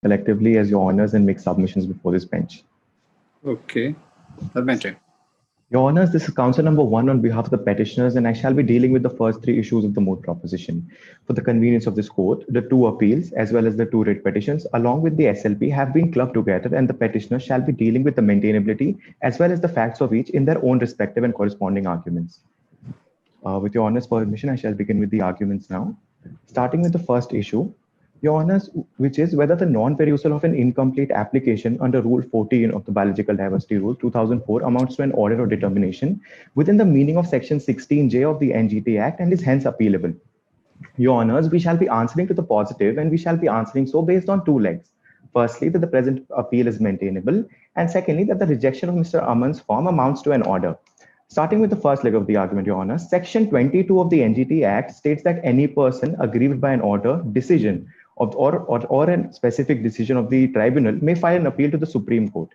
collectively as your honors and make submissions before this bench. Okay, I'll maintain. Your honors, this is counsel number one on behalf of the petitioners, and I shall be dealing with the first three issues of the moot proposition. For the convenience of this court, the two appeals as well as the two writ petitions, along with the SLP, have been clubbed together, and the petitioners shall be dealing with the maintainability as well as the facts of each in their own respective and corresponding arguments. With your honor's permission, I shall begin with the arguments now. Starting with the first issue, your honors, which is whether the non-perusal of an incomplete application under Rule 14 of the Biological Diversity Rule 2004 amounts to an order of determination within the meaning of Section 16J of the NGT Act and is hence appealable. Your honors, we shall be answering to the positive, and we shall be answering so based on two legs. Firstly, that the present appeal is maintainable, and secondly, that the rejection of Mr. Aman's form amounts to an order. Starting with the first leg of the argument, Your Honor, Section 22 of the NGT Act states that any person aggrieved by an order, decision, or a specific decision of the tribunal may file an appeal to the Supreme Court.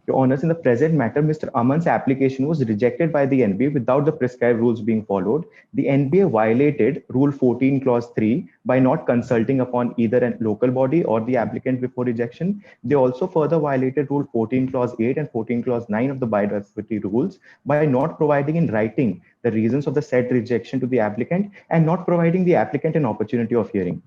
Your Honors, in the present matter, Mr. Aman's application was rejected by the NBA without the prescribed rules being followed. The NBA violated Rule 14, Clause 3 by not consulting upon either a local body or the applicant before rejection. They also further violated Rule 14, Clause 8 and 14, Clause 9 of the biodiversity rules by not providing in writing the reasons of the said rejection to the applicant and not providing the applicant an opportunity of hearing.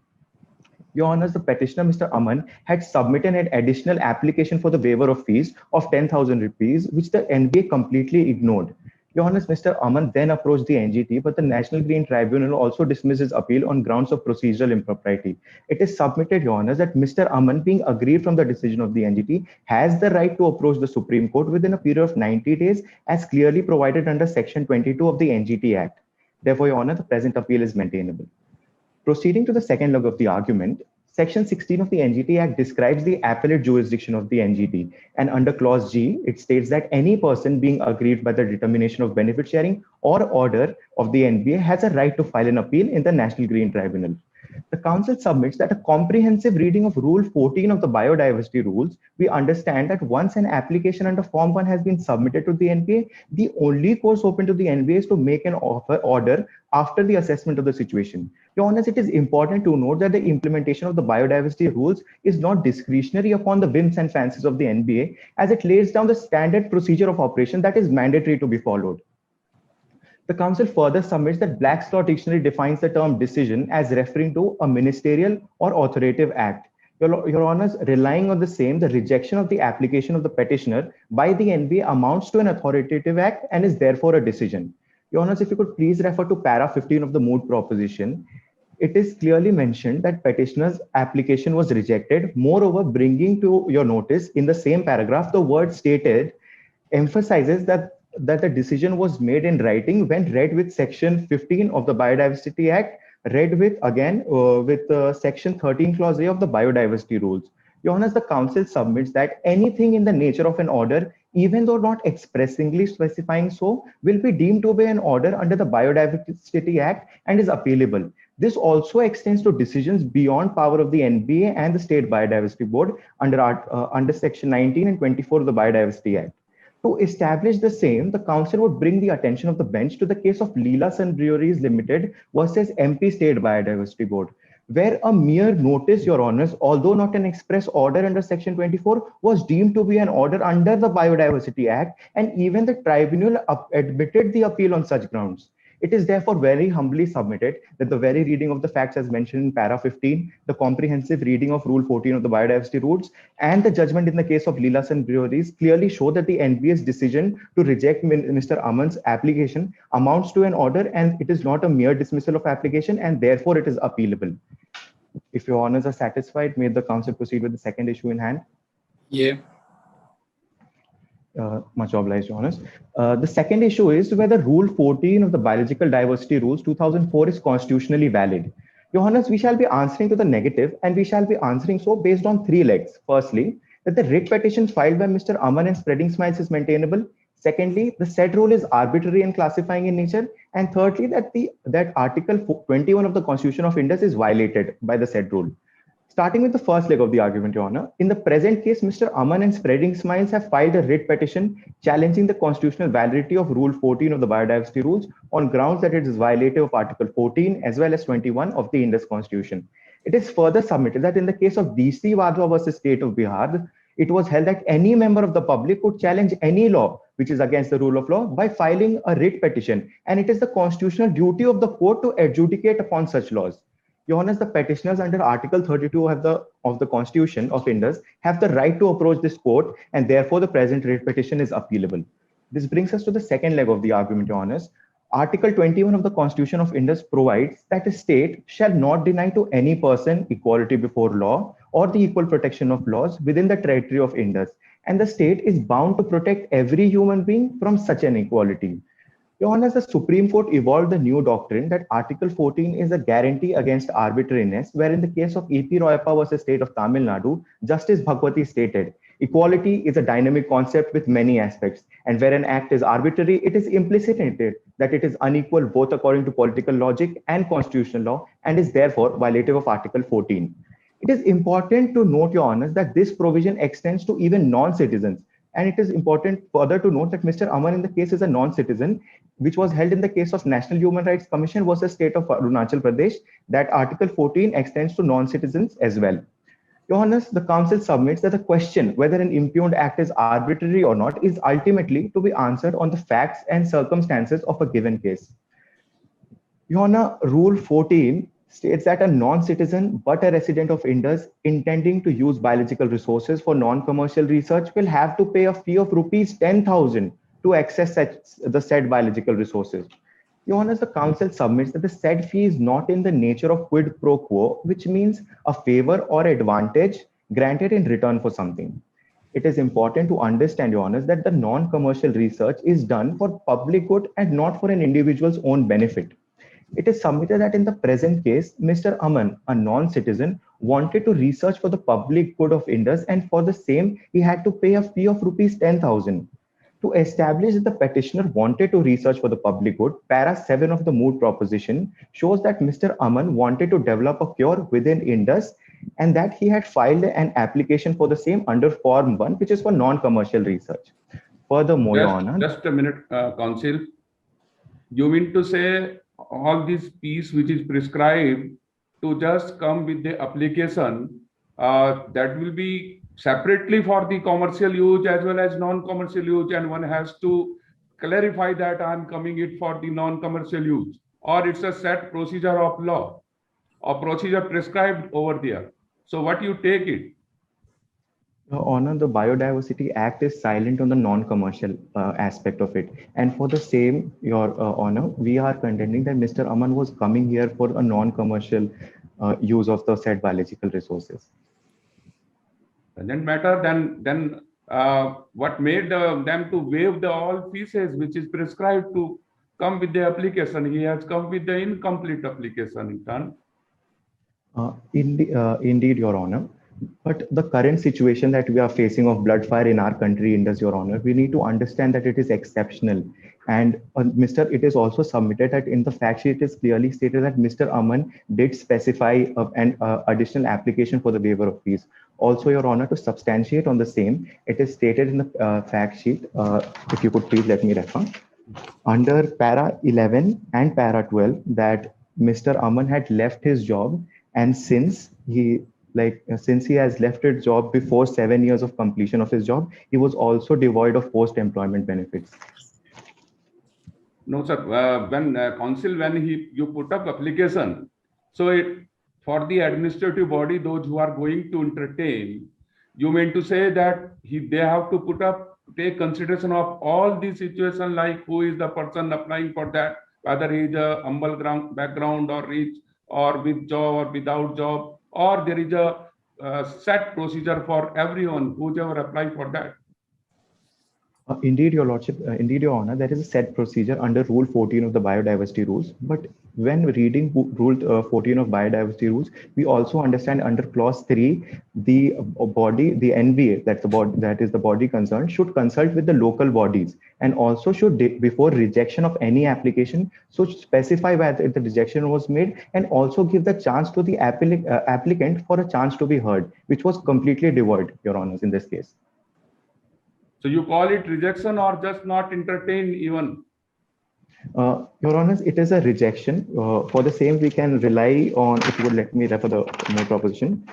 Your Honors, the petitioner, Mr. Aman, had submitted an additional application for the waiver of fees of 10,000 rupees, which the NBA completely ignored. Your Honors, Mr. Aman then approached the NGT, but the National Green Tribunal also dismissed his appeal on grounds of procedural impropriety. It is submitted, Your Honors, that Mr. Aman, being aggrieved from the decision of the NGT, has the right to approach the Supreme Court within a period of 90 days, as clearly provided under Section 22 of the NGT Act. Therefore, Your Honor, the present appeal is maintainable. Proceeding to the second leg of the argument, Section 16 of the NGT Act describes the appellate jurisdiction of the NGT, and under Clause G, it states that any person being aggrieved by the determination of benefit sharing or order of the NBA has a right to file an appeal in the National Green Tribunal. The Council submits that a comprehensive reading of Rule 14 of the Biodiversity Rules, we understand that once an application under Form 1 has been submitted to the NBA, the only course open to the NBA is to make an order after the assessment of the situation. Your Honors, it is important to note that the implementation of the biodiversity rules is not discretionary upon the whims and fancies of the NBA, as it lays down the standard procedure of operation that is mandatory to be followed. The Council further submits that Black's Law Dictionary defines the term decision as referring to a ministerial or authoritative act. Your Honors, relying on the same, the rejection of the application of the petitioner by the NBA amounts to an authoritative act and is therefore a decision. Your Honors, if you could please refer to para 15 of the moot proposition, it is clearly mentioned that petitioner's application was rejected. Moreover, bringing to your notice in the same paragraph, the word stated emphasizes that the decision was made in writing when read with Section 15 of the Biodiversity Act, read with again with Section 13 Clause A of the Biodiversity Rules. Your Honors, the Council submits that anything in the nature of an order, even though not expressly specifying so, will be deemed to be an order under the Biodiversity Act and is appealable. This also extends to decisions beyond power of the NBA and the State Biodiversity Board under Section 19 and 24 of the Biodiversity Act. To establish the same, the Council would bring the attention of the bench to the case of Leela Sun Breweries Limited versus MP State Biodiversity Board, where a mere notice, Your Honors, although not an express order under Section 24, was deemed to be an order under the Biodiversity Act, and even the tribunal admitted the appeal on such grounds. It is therefore very humbly submitted that the very reading of the facts as mentioned in para 15, the comprehensive reading of Rule 14 of the Biodiversity Rules, and the judgment in the case of Leela Sun Breweries clearly show that the NBA's decision to reject Mr. Aman's application amounts to an order, and it is not a mere dismissal of application, and therefore it is appealable. If Your Honors are satisfied, may the Council proceed with the second issue in hand. Yeah. Much obliged, Your Honors. The second issue is whether Rule 14 of the Biological Diversity Rules 2004 is constitutionally valid. Your Honors, we shall be answering to the negative, and we shall be answering so based on three legs. Firstly, that the writ petition filed by Mr. Aman and Spreading Smiles is maintainable. Secondly, the said rule is arbitrary and classifying in nature. And thirdly, that Article 21 of the Constitution of India is violated by the said rule. Starting with the first leg of the argument, Your Honor, in the present case, Mr. Aman and Spreading Smiles have filed a writ petition challenging the constitutional validity of Rule 14 of the Biodiversity Rules on grounds that it is violative of Article 14 as well as 21 of the Indus Constitution. It is further submitted that in the case of DC Wadhwa versus State of Bihar, it was held that any member of the public could challenge any law which is against the rule of law by filing a writ petition, and it is the constitutional duty of the court to adjudicate upon such laws. Your Honor, the petitioners under Article 32 of the Constitution of Indus have the right to approach this court, and therefore the present writ petition is appealable. This brings us to the second leg of the argument, Your Honor. Article 21 of the Constitution of Indus provides that a state shall not deny to any person equality before law or the equal protection of laws within the territory of Indus, and the state is bound to protect every human being from such an equality. Your Honor, the Supreme Court evolved the new doctrine that Article 14 is a guarantee against arbitrariness, where in the case of E.P. Royappa versus State of Tamil Nadu, Justice Bhagwati stated, equality is a dynamic concept with many aspects, and where an act is arbitrary, it is implicit in it that it is unequal both according to political logic and constitutional law, and is therefore violative of Article 14. It is important to note, Your Honor, that this provision extends to even non-citizens. And it is important further to note that Mr. Aman in the case is a non-citizen, which was held in the case of National Human Rights Commission versus State of Arunachal Pradesh, that Article 14 extends to non-citizens as well. Your Honor, the Council submits that the question whether an impugned act is arbitrary or not is ultimately to be answered on the facts and circumstances of a given case. Your Honor, Rule 14 states that a non-citizen but a resident of Indus intending to use biological resources for non-commercial research will have to pay a fee of rupees 10,000 to access the said biological resources. Your Honor, the Council submits that the said fee is not in the nature of quid pro quo, which means a favor or advantage granted in return for something. It is important to understand, Your Honor, that the non-commercial research is done for public good and not for an individual's own benefit. It is submitted that in the present case, Mr. Aman, a non-citizen, wanted to research for the public good of Indus, and for the same, he had to pay a fee of rupees 10,000. To establish that the petitioner wanted to research for the public good, para 7 of the moot proposition shows that Mr. Aman wanted to develop a cure within Indus, and that he had filed an application for the same under Form 1, which is for non-commercial research. Furthermore, Your Honor. Just a minute, Council. You mean to say all this piece which is prescribed to just come with the application that will be separately for the commercial use as well as non-commercial use, and one has to clarify that I'm coming it for the non-commercial use, or it's a set procedure of law or procedure prescribed over there. So what you take it? Your Honor, the Biodiversity Act is silent on the non-commercial aspect of it. And for the same, Your Honor, we are contending that Mr. Aman was coming here for a non-commercial use of the said biological resources. Doesn't matter, then what made them to waive the all fees which is prescribed to come with the application? He has come with the incomplete application in turn. Indeed, Your Honor. But the current situation that we are facing of blood fire in our country, Indus, Your Honor, we need to understand that it is exceptional. And it is also submitted that in the fact sheet it is clearly stated that Mr. Aman did specify an additional application for the waiver of fees. Also, Your Honor, to substantiate on the same, it is stated in the fact sheet, if you could please let me refer, under para 11 and para 12, that Mr. Aman had left his job, and since he has left his job before 7 years of completion of his job, he was also devoid of post-employment benefits. No, sir. When you put up application, so for the administrative body, those who are going to entertain, you mean to say that they have to take consideration of all the situation, like who is the person applying for that, whether he is a humble background or rich, or with job or without job, or there is a set procedure for everyone whoever apply for that? Indeed, Your Lordship, indeed, Your Honor, there is a set procedure under Rule 14 of the Biodiversity Rules. But when reading Rule 14 of Biodiversity Rules, we also understand under Clause 3, the body, the NVA, that's the body, that is the body concerned, should consult with the local bodies and also should, before rejection of any application, should specify whether the rejection was made and also give the chance to the applicant for a chance to be heard, which was completely devoid, Your Honors, in this case. So you call it rejection or just not entertain even? Your Honors, it is a rejection. For the same, we can rely on, if you would let me refer the mode proposition.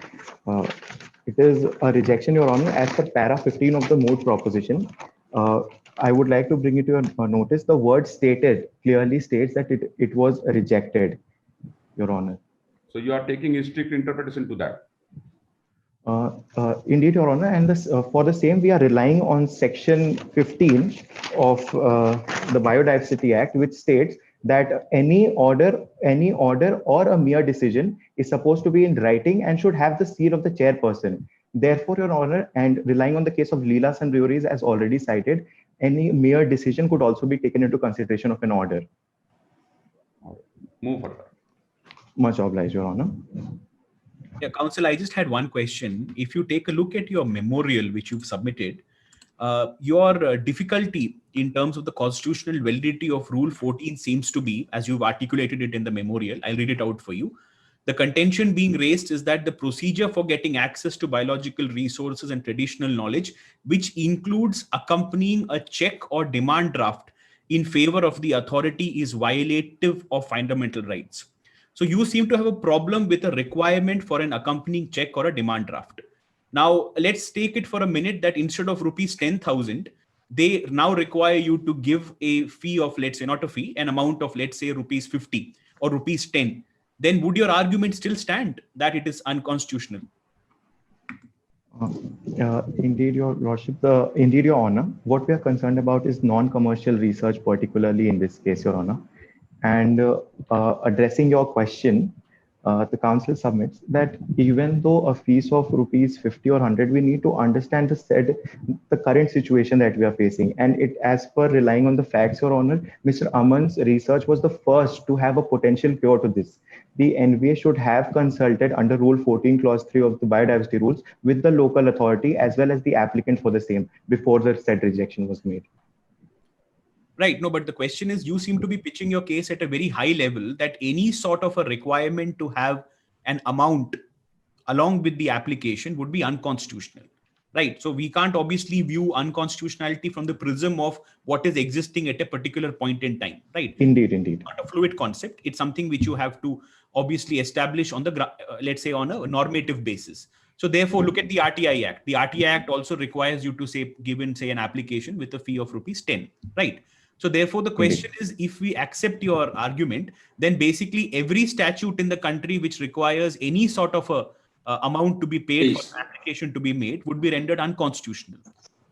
It is a rejection, Your Honor, as per para 15 of the mode proposition. I would like to bring it to your notice. The word stated clearly states that it was rejected, Your Honor. So you are taking a strict interpretation to that. Indeed, Your Honor, and this, for the same, we are relying on Section 15 of the Biodiversity Act, which states that any order or a mere decision is supposed to be in writing and should have the seal of the chairperson. Therefore, Your Honor, and relying on the case of Leela Sun Breweries as already cited, any mere decision could also be taken into consideration of an order. Move further. Much obliged, Your Honor. Yeah, Counsel, I just had one question. If you take a look at your memorial, which you've submitted, your difficulty in terms of the constitutional validity of Rule 14 seems to be, as you've articulated it in the memorial, I'll read it out for you. The contention being raised is that the procedure for getting access to biological resources and traditional knowledge, which includes accompanying a check or demand draft in favor of the authority, is violative of fundamental rights. So you seem to have a problem with a requirement for an accompanying check or a demand draft. Now, let's take it for a minute that instead of rupees 10,000, they now require you to give a fee of, let's say, not a fee, an amount of, let's say, rupees 50 or rupees 10. Then would your argument still stand that it is unconstitutional? Indeed, Your Lordship, indeed, Your Honor, what we are concerned about is non-commercial research, particularly in this case, Your Honor. And addressing your question, the council submits that even though a fees of rupees 50 or 100, we need to understand the current situation that we are facing. And it, as per relying on the facts, Your Honor, Mr. Aman's research was the first to have a potential cure to this. The NVA should have consulted under Rule 14, Clause 3 of the Biodiversity Rules with the local authority as well as the applicant for the same before the said rejection was made. Right. No, but the question is, you seem to be pitching your case at a very high level that any sort of a requirement to have an amount along with the application would be unconstitutional. Right. So we can't obviously view unconstitutionality from the prism of what is existing at a particular point in time. Right. Indeed, indeed. Not a fluid concept. It's something which you have to obviously establish on the, let's say, on a normative basis. So therefore, look at the RTI Act. The RTI Act also requires you to say, given, say, an application with a fee of rupees 10. Right. So therefore, the question is, if we accept your argument, then basically every statute in the country which requires any sort of a amount to be paid for an application to be made would be rendered unconstitutional.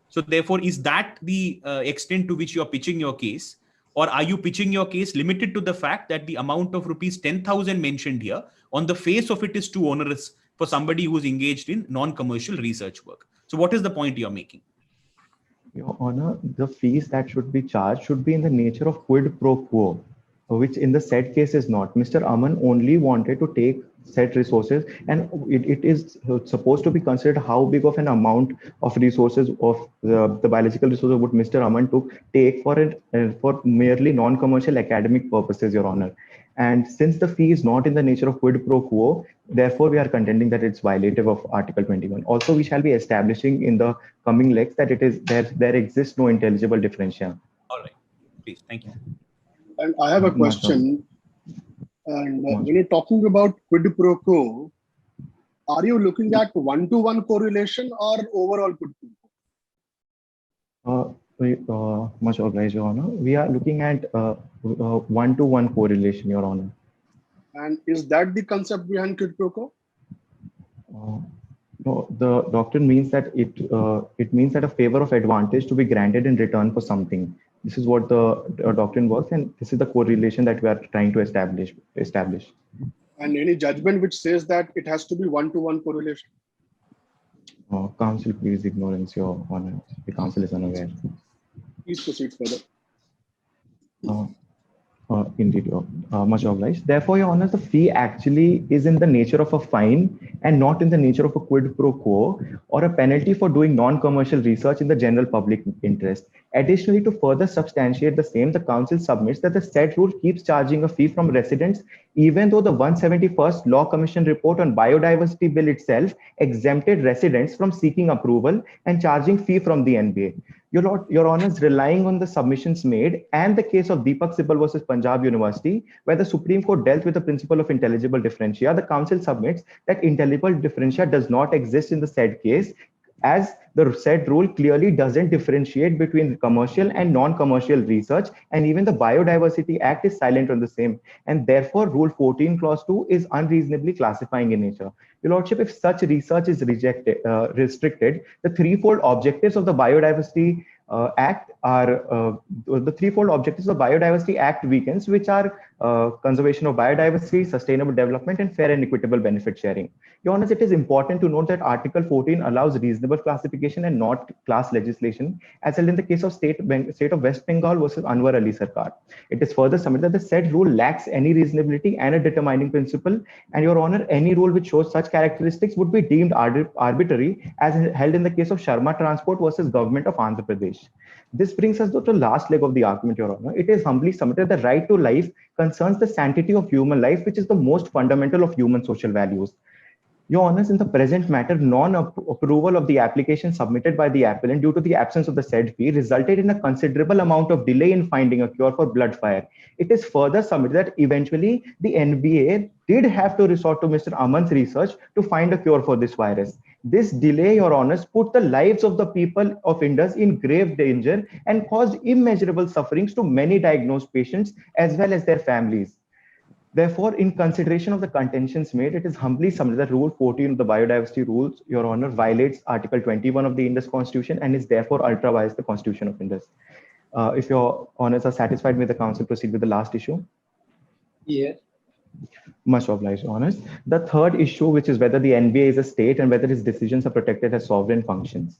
So therefore, is that the extent to which you are pitching your case? Or are you pitching your case limited to the fact that the amount of rupees 10,000 mentioned here, on the face of it, is too onerous for somebody who's engaged in non-commercial research work? So what is the point you're making? Your Honor, the fees that should be charged should be in the nature of quid pro quo, which in the said case is not. Mr. Aman only wanted to take said resources, and it is supposed to be considered how big of an amount of resources of the biological resources would Mr. Aman take for it for merely non-commercial academic purposes, Your Honor. And since the fee is not in the nature of quid pro quo, therefore we are contending that it's violative of Article 21. Also, we shall be establishing in the coming legs that it is there exists no intelligible differential. All right, please, thank you. And I have a question. And when you're talking about quid pro quo, are you looking at one-to-one correlation or overall quid pro quo? Much obliged, Your Honor. We are looking at one-to-one correlation, Your Honor. And is that the concept behind quid pro quo? No, the doctrine means that it means that a favor of advantage to be granted in return for something. This is what the doctrine works, and this is the correlation that we are trying to establish. And any judgment which says that it has to be one-to-one correlation? Counsel, please ignorance, Your Honor. The counsel is unaware. Please proceed further. Indeed, much obliged. Therefore, Your Honor, the fee actually is in the nature of a fine and not in the nature of a quid pro quo or a penalty for doing non-commercial research in the general public interest. Additionally, to further substantiate the same, the council submits that the said rule keeps charging a fee from residents, even though the 171st Law Commission report on Biodiversity Bill itself exempted residents from seeking approval and charging fee from the NBA. Your Honors, relying on the submissions made and the case of Deepak Sibal versus Punjab University, where the Supreme Court dealt with the principle of intelligible differentia, the council submits that intelligible differentia does not exist in the said case, as the said rule clearly doesn't differentiate between commercial and non-commercial research, and even the Biodiversity Act is silent on the same. And therefore, Rule 14, Clause 2 is unreasonably classifying in nature. Your Lordship, if such research is restricted, the threefold objectives of the Biodiversity Act are the threefold objectives of the Biodiversity Act weakens, which are conservation of biodiversity, sustainable development, and fair and equitable benefit sharing. Your Honor, it is important to note that Article 14 allows reasonable classification and not class legislation, as held in the case of State of West Bengal versus Anwar Ali Sarkar. It is further submitted that the said rule lacks any reasonability and a determining principle, and Your Honor, any rule which shows such characteristics would be deemed arbitrary, as held in the case of Sharma Transport versus Government of Andhra Pradesh. This brings us to the last leg of the argument, Your Honor. It is humbly submitted that the right to life concerns the sanctity of human life, which is the most fundamental of human social values. Your Honors, in the present matter, non-approval of the application submitted by the appellant due to the absence of the said fee resulted in a considerable amount of delay in finding a cure for blood fire. It is further submitted that eventually the NBA did have to resort to Mr. Aman's research to find a cure for this virus. This delay, Your Honors, put the lives of the people of Indus in grave danger and caused immeasurable sufferings to many diagnosed patients as well as their families. Therefore, in consideration of the contentions made, it is humbly submitted that Rule 14 of the Biodiversity Rules, Your Honor, violates Article 21 of the Indus Constitution and is therefore ultra vires the Constitution of Indus. If Your Honors are satisfied with the council, proceed with the last issue. Yes. Much obliged, Your Honors. The third issue, which is whether the NBA is a state and whether its decisions are protected as sovereign functions.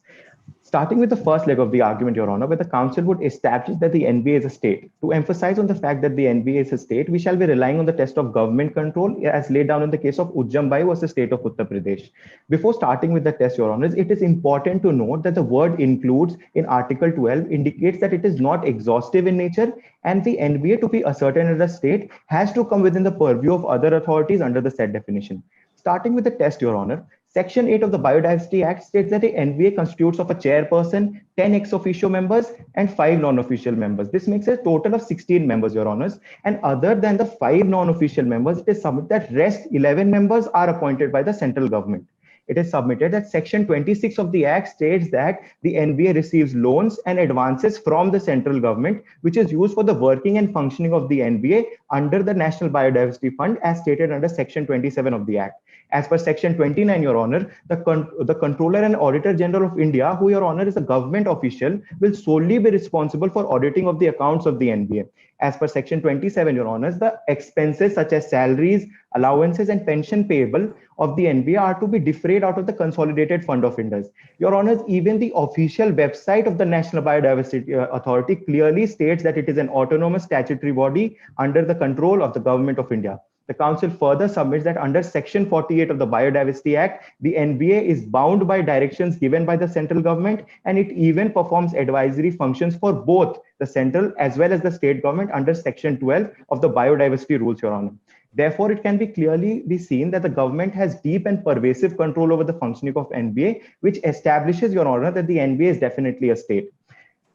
Starting with the first leg of the argument, Your Honor, where the council would establish that the NBA is a state. To emphasize on the fact that the NBA is a state, we shall be relying on the test of government control as laid down in the case of Ujjambai versus State of Uttar Pradesh. Before starting with the test, Your Honors, it is important to note that the word includes in Article 12 indicates that it is not exhaustive in nature, and the NBA to be ascertained as a state has to come within the purview of other authorities under the said definition. Starting with the test, Your Honor, Section 8 of the Biodiversity Act states that the NBA constitutes of a chairperson, 10 ex officio members, and 5 non-official members. This makes a total of 16 members, Your Honors. And other than the 5 non-official members, it is submitted that rest 11 members are appointed by the central government. It is submitted that Section 26 of the Act states that the NBA receives loans and advances from the central government, which is used for the working and functioning of the NBA under the National Biodiversity Fund, as stated under Section 27 of the Act. As per Section 29, Your Honor, the Controller and Auditor General of India, who, Your Honor, is a government official, will solely be responsible for auditing of the accounts of the NBA. As per Section 27, Your Honors, the expenses such as salaries, allowances, and pension payable of the NBA are to be defrayed out of the Consolidated Fund of Indus. Your Honors, even the official website of the National Biodiversity Authority clearly states that it is an autonomous statutory body under the control of the Government of India. The council further submits that under Section 48 of the Biodiversity Act, the NBA is bound by directions given by the central government, and it even performs advisory functions for both the central as well as the state government under Section 12 of the Biodiversity Rules, Your Honor. Therefore, it can clearly be seen that the government has deep and pervasive control over the functioning of NBA, which establishes, Your Honor, that the NBA is definitely a state.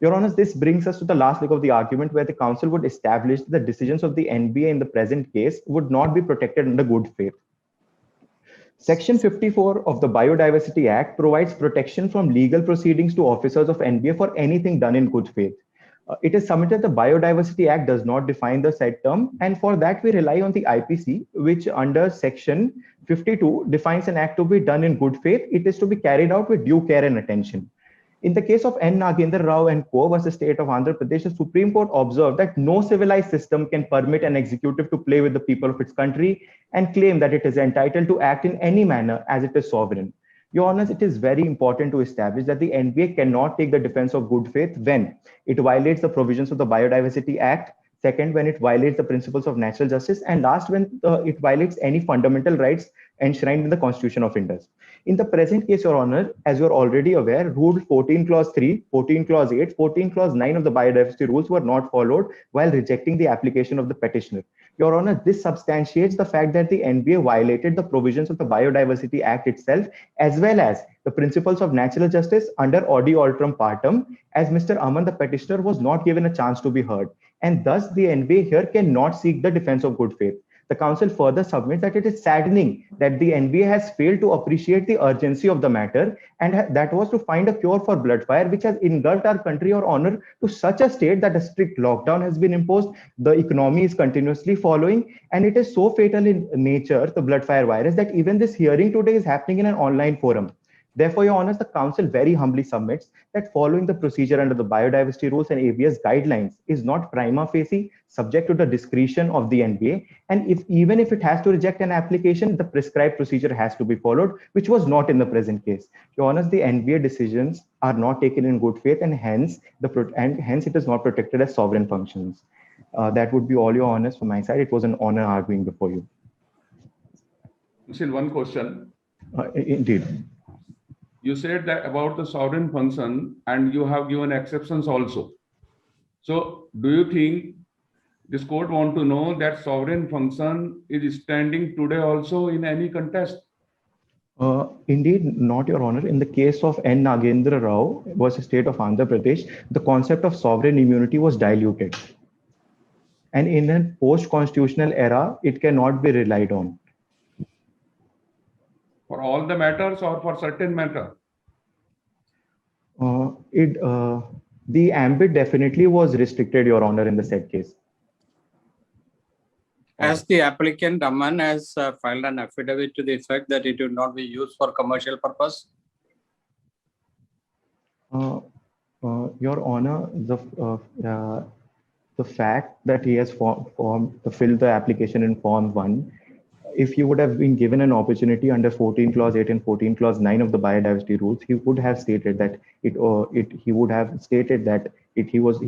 Your Honor, this brings us to the last leg of the argument, where the council would establish that the decisions of the NBA in the present case would not be protected under good faith. Section 54 of the Biodiversity Act provides protection from legal proceedings to officers of NBA for anything done in good faith. It is submitted the Biodiversity Act does not define the said term, and for that we rely on the IPC, which under Section 52 defines an act to be done in good faith. It is to be carried out with due care and attention. In the case of N. Nagendra Rao and Co. versus State of Andhra Pradesh, the Supreme Court observed that no civilized system can permit an executive to play with the people of its country and claim that it is entitled to act in any manner as it is sovereign. Your Honors, it is very important to establish that the NBA cannot take the defense of good faith when it violates the provisions of the Biodiversity Act, second, when it violates the principles of natural justice, and last, when it violates any fundamental rights enshrined in the Constitution of Indus. In the present case, Your Honor, as you're already aware, Rule 14 Clause 3, 14 Clause 8, 14 Clause 9 of the biodiversity rules were not followed while rejecting the application of the petitioner. Your Honor, this substantiates the fact that the NBA violated the provisions of the Biodiversity Act itself, as well as the principles of natural justice under Audi Alterum Partem, as Mr. Aman, the petitioner, was not given a chance to be heard. And thus, the NBA here cannot seek the defense of good faith. The council further submits that it is saddening that the NBA has failed to appreciate the urgency of the matter, and that was to find a cure for blood fire, which has engulfed our country, Your Honor, to such a state that a strict lockdown has been imposed. The economy is continuously following, and it is so fatal in nature, the blood fire virus, that even this hearing today is happening in an online forum. Therefore, Your Honors, the Council very humbly submits that following the procedure under the biodiversity rules and ABS guidelines is not prima facie subject to the discretion of the NBA. And even if it has to reject an application, the prescribed procedure has to be followed, which was not in the present case. Your Honors, the NBA decisions are not taken in good faith, and hence it is not protected as sovereign functions. That would be all, Your Honors, from my side. It was an honor arguing before you. Still one question. Indeed. You said that about the sovereign function, and you have given exceptions also. So do you think this court want to know that sovereign function is standing today also in any contest? Indeed, not, Your Honor. In the case of N. Nagendra Rao versus State of Andhra Pradesh, the concept of sovereign immunity was diluted. And in a post-constitutional era, it cannot be relied on. For all the matters or for certain matter? The ambit definitely was restricted, Your Honor, in the said case. As the applicant, Aman has filed an affidavit to the effect that it will not be used for commercial purpose. Your Honor, the fact that he has filled the application in Form 1, if he would have been given an opportunity under 14 Clause 8 and 14 Clause 9 of the biodiversity rules, he would have stated that he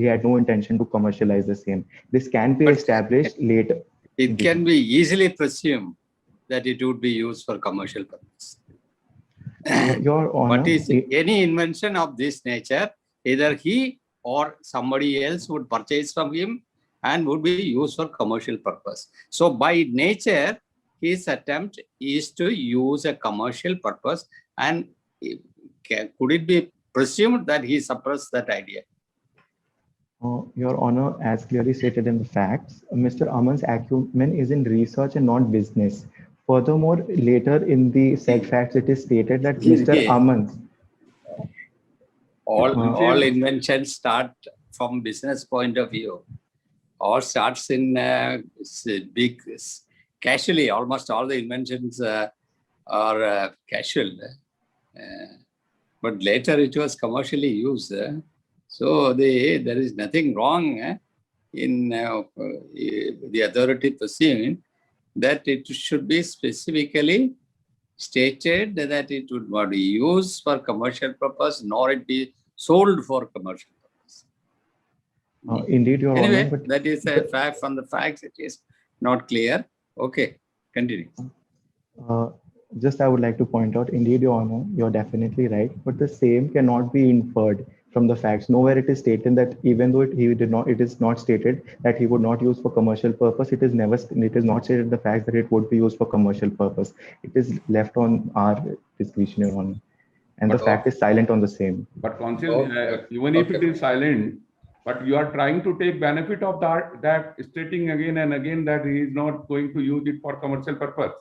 had no intention to commercialize the same. This can be established later. It can be easily presumed that it would be used for commercial purpose. Your Honor, But is any invention of this nature, either he or somebody else would purchase from him and would be used for commercial purpose. So by nature, his attempt is to use a commercial purpose, and could it be presumed that he suppressed that idea? Your Honor, as clearly stated in the facts, Mr. Aman's acumen is in research and not business. Furthermore, later in the said facts, it is stated that Mr. Aman. All inventions start from business point of view, or starts in big. Casually, almost all the inventions are casual, but later it was commercially used. So there is nothing wrong in the authority pursuing that it should be specifically stated that it would not be used for commercial purpose, nor it be sold for commercial purpose. Indeed, Your Anyway, Honor. But that is a fact. From the facts, it is not clear. Okay, continue. Just I would like to point out, indeed, Your Honor, you're definitely right, but the same cannot be inferred from the facts. Nowhere it is stated that even though it is not stated that he would not use for commercial purpose. It is not stated the fact that it would be used for commercial purpose. It is left on our discretion, Your Honor, and the fact is silent on the same. But Counsel, even if it is silent, but you are trying to take benefit of that stating again and again that he is not going to use it for commercial purpose.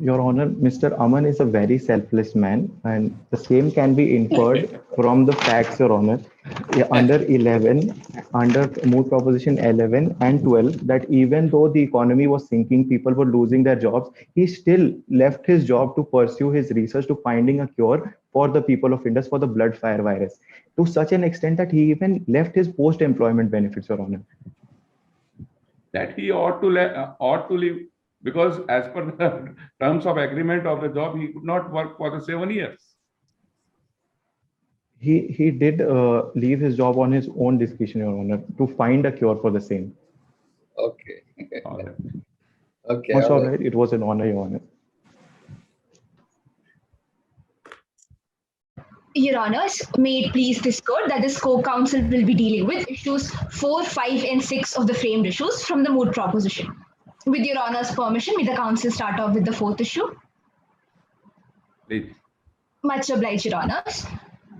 Your Honor, Mr. Aman is a very selfless man, and the same can be inferred from the facts, Your Honor. Under Moot Proposition 11 and 12, that even though the economy was sinking, people were losing their jobs, he still left his job to pursue his research to finding a cure for the people of Indus for the blood fire virus, to such an extent that he even left his post-employment benefits, Your Honor. That he ought to leave because as per the terms of agreement of the job, he could not work for the 7 years. He did leave his job on his own discretion, Your Honor, to find a cure for the same. Okay. All right. Okay. Most all all right. right. It was an honor, Your Honor. Your Honors, may it please this court that this co-counsel will be dealing with issues 4, 5, and 6 of the framed issues from the moot proposition. With Your Honor's permission, may the counsel start off with the 4th issue? Please. Much obliged, Your Honors.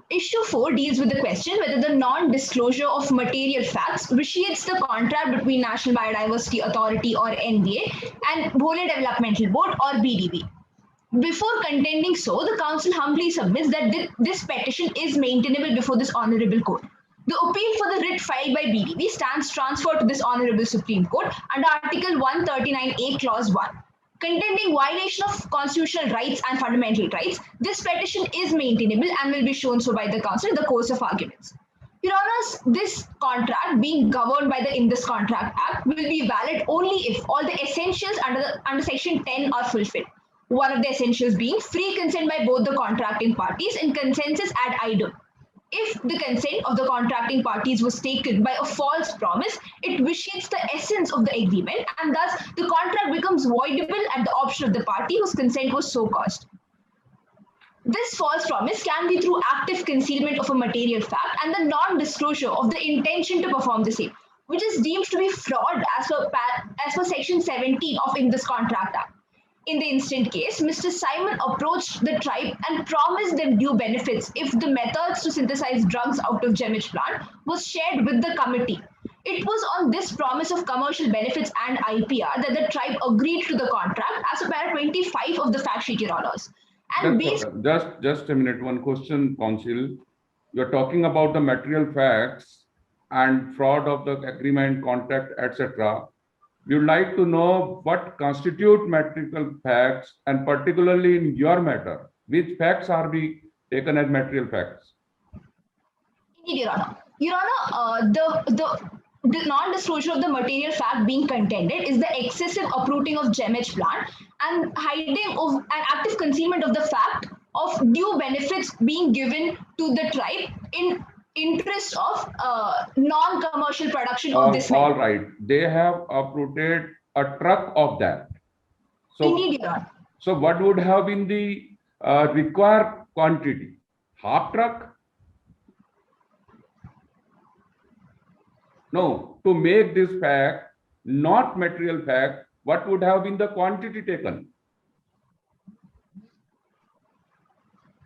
Issue 4 deals with the question whether the non-disclosure of material facts vitiates the contract between National Biodiversity Authority or NBA and Bhole Developmental Board or BDB. Before contending so, the counsel humbly submits that this petition is maintainable before this honorable court. The appeal for the writ filed by BDB stands transferred to this honorable Supreme Court under Article 139A, Clause 1. Contending violation of constitutional rights and fundamental rights, this petition is maintainable and will be shown so by the counsel in the course of arguments. Your Honors, this contract being governed by the Indus Contract Act will be valid only if all the essentials under Section 10 are fulfilled. One of the essentials being free consent by both the contracting parties and consensus ad idem. If the consent of the contracting parties was taken by a false promise, it vitiates the essence of the agreement and thus the contract becomes voidable at the option of the party whose consent was so caused. This false promise can be through active concealment of a material fact and the non-disclosure of the intention to perform the same, which is deemed to be fraud as per Section 17 of Indus Contract Act. In the instant case, Mr. Simon approached the tribe and promised them due benefits if the methods to synthesize drugs out of Gemich plant was shared with the committee. It was on this promise of commercial benefits and IPR that the tribe agreed to the contract as per para 25 of the fact sheet, Your Honors. And Just a minute, one question, counsel. You're talking about the material facts and fraud of the agreement, contract, etc. We would like to know what constitute material facts, and particularly in your matter, which facts are being taken as material facts? Indeed, Your Honor. Your Honor, the non-disclosure of the material fact being contended is the excessive uprooting of Gemich plant and hiding of an active concealment of the fact of due benefits being given to the tribe in interest of non-commercial production of this All right. They have uprooted a truck of that. So, Indeed, Your Honor. So what would have been the required quantity? Half truck? No, to make this fact not material fact, what would have been the quantity taken?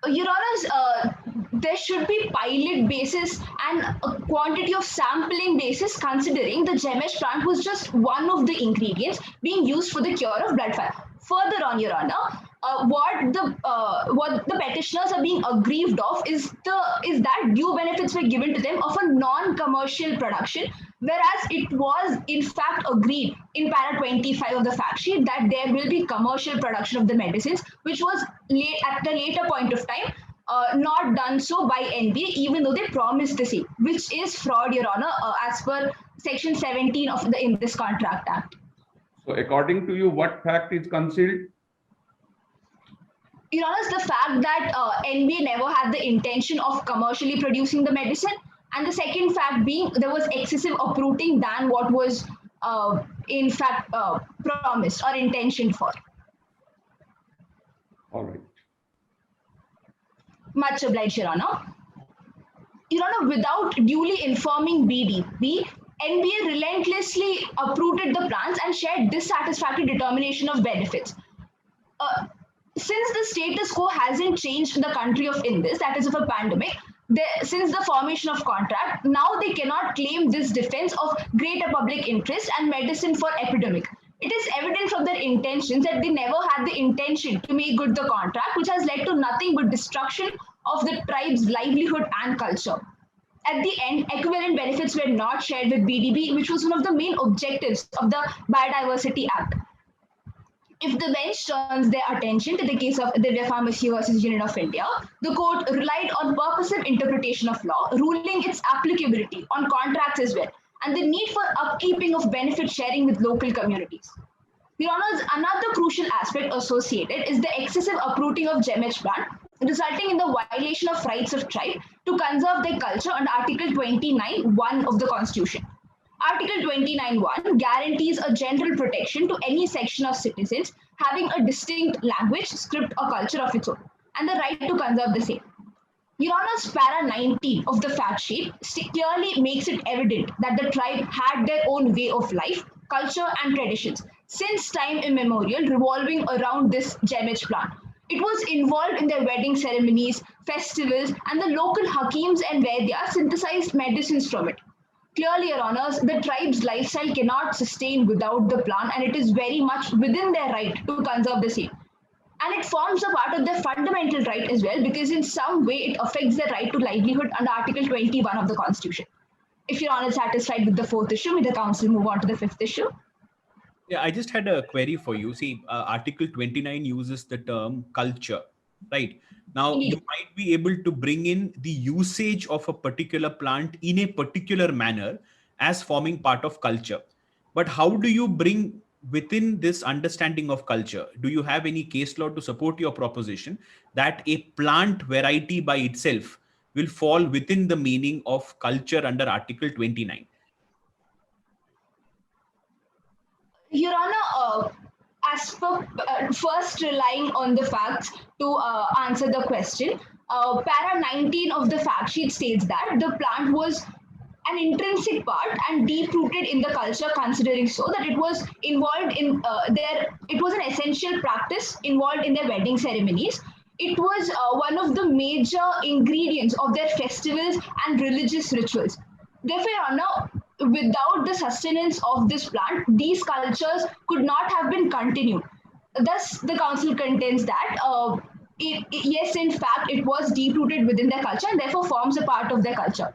Your Honors, there should be pilot basis and a quantity of sampling basis considering the Gemich plant was just one of the ingredients being used for the cure of blood fire. Further on, Your Honor, what the petitioners are being aggrieved of is that due benefits were given to them of a non-commercial production, whereas it was in fact agreed in para 25 of the fact sheet that there will be commercial production of the medicines, which was at a later point of time not done so by NBA, even though they promised the same, which is fraud, Your Honor, as per Section 17 of the Indus Contract Act. So according to you, what fact is concealed? Your Honor, the fact that NBA never had the intention of commercially producing the medicine, and the second fact being there was excessive uprooting than what was in fact promised or intentioned for. All right. Much obliged, Your Honor. Your Honor, without duly informing BDB, NBA relentlessly uprooted the plants and shared dissatisfactory determination of benefits. Since the status quo hasn't changed in the country of Indus, that is of a pandemic, since the formation of contract, now they cannot claim this defense of greater public interest and medicine for epidemic. It is evident from their intentions that they never had the intention to make good the contract, which has led to nothing but destruction of the tribe's livelihood and culture. At the end, equivalent benefits were not shared with BDB, which was one of the main objectives of the Biodiversity Act. If the bench turns their attention to the case of Divya Pharmacy versus Union of India, the court relied on purposive interpretation of law, ruling its applicability on contracts as well, and the need for upkeeping of benefit sharing with local communities. Your Honors, another crucial aspect associated is the excessive uprooting of Gemage plant, resulting in the violation of rights of tribe to conserve their culture under Article 29(1) of the Constitution. Article 29(1) guarantees a general protection to any section of citizens having a distinct language, script, or culture of its own, and the right to conserve the same. Your Honor's para 19 of the fact sheet clearly makes it evident that the tribe had their own way of life, culture, and traditions since time immemorial revolving around this Gemage plant. It was involved in their wedding ceremonies, festivals, and the local hakims and Vaidyas synthesized medicines from it. Clearly, Your Honors, the tribe's lifestyle cannot sustain without the plant, and it is very much within their right to conserve the same. And it forms a part of their fundamental right as well, because in some way it affects their right to livelihood under Article 21 of the Constitution. If Your Honor is satisfied with the fourth issue, may the Council move on to the fifth issue? Yeah, I just had a query for you. See, Article 29 uses the term culture, right? Now, you might be able to bring in the usage of a particular plant in a particular manner as forming part of culture. But how do you bring within this understanding of culture? Do you have any case law to support your proposition that a plant variety by itself will fall within the meaning of culture under Article 29? Your Honor, as per first relying on the facts to answer the question, para 19 of the fact sheet states that the plant was an intrinsic part and deep-rooted in the culture, considering so that it was involved in it was an essential practice involved in their wedding ceremonies. It was one of the major ingredients of their festivals and religious rituals. Therefore, Your Honor, without the sustenance of this plant, these cultures could not have been continued. Thus, the council contends that yes, in fact, it was deep-rooted within their culture and therefore forms a part of their culture.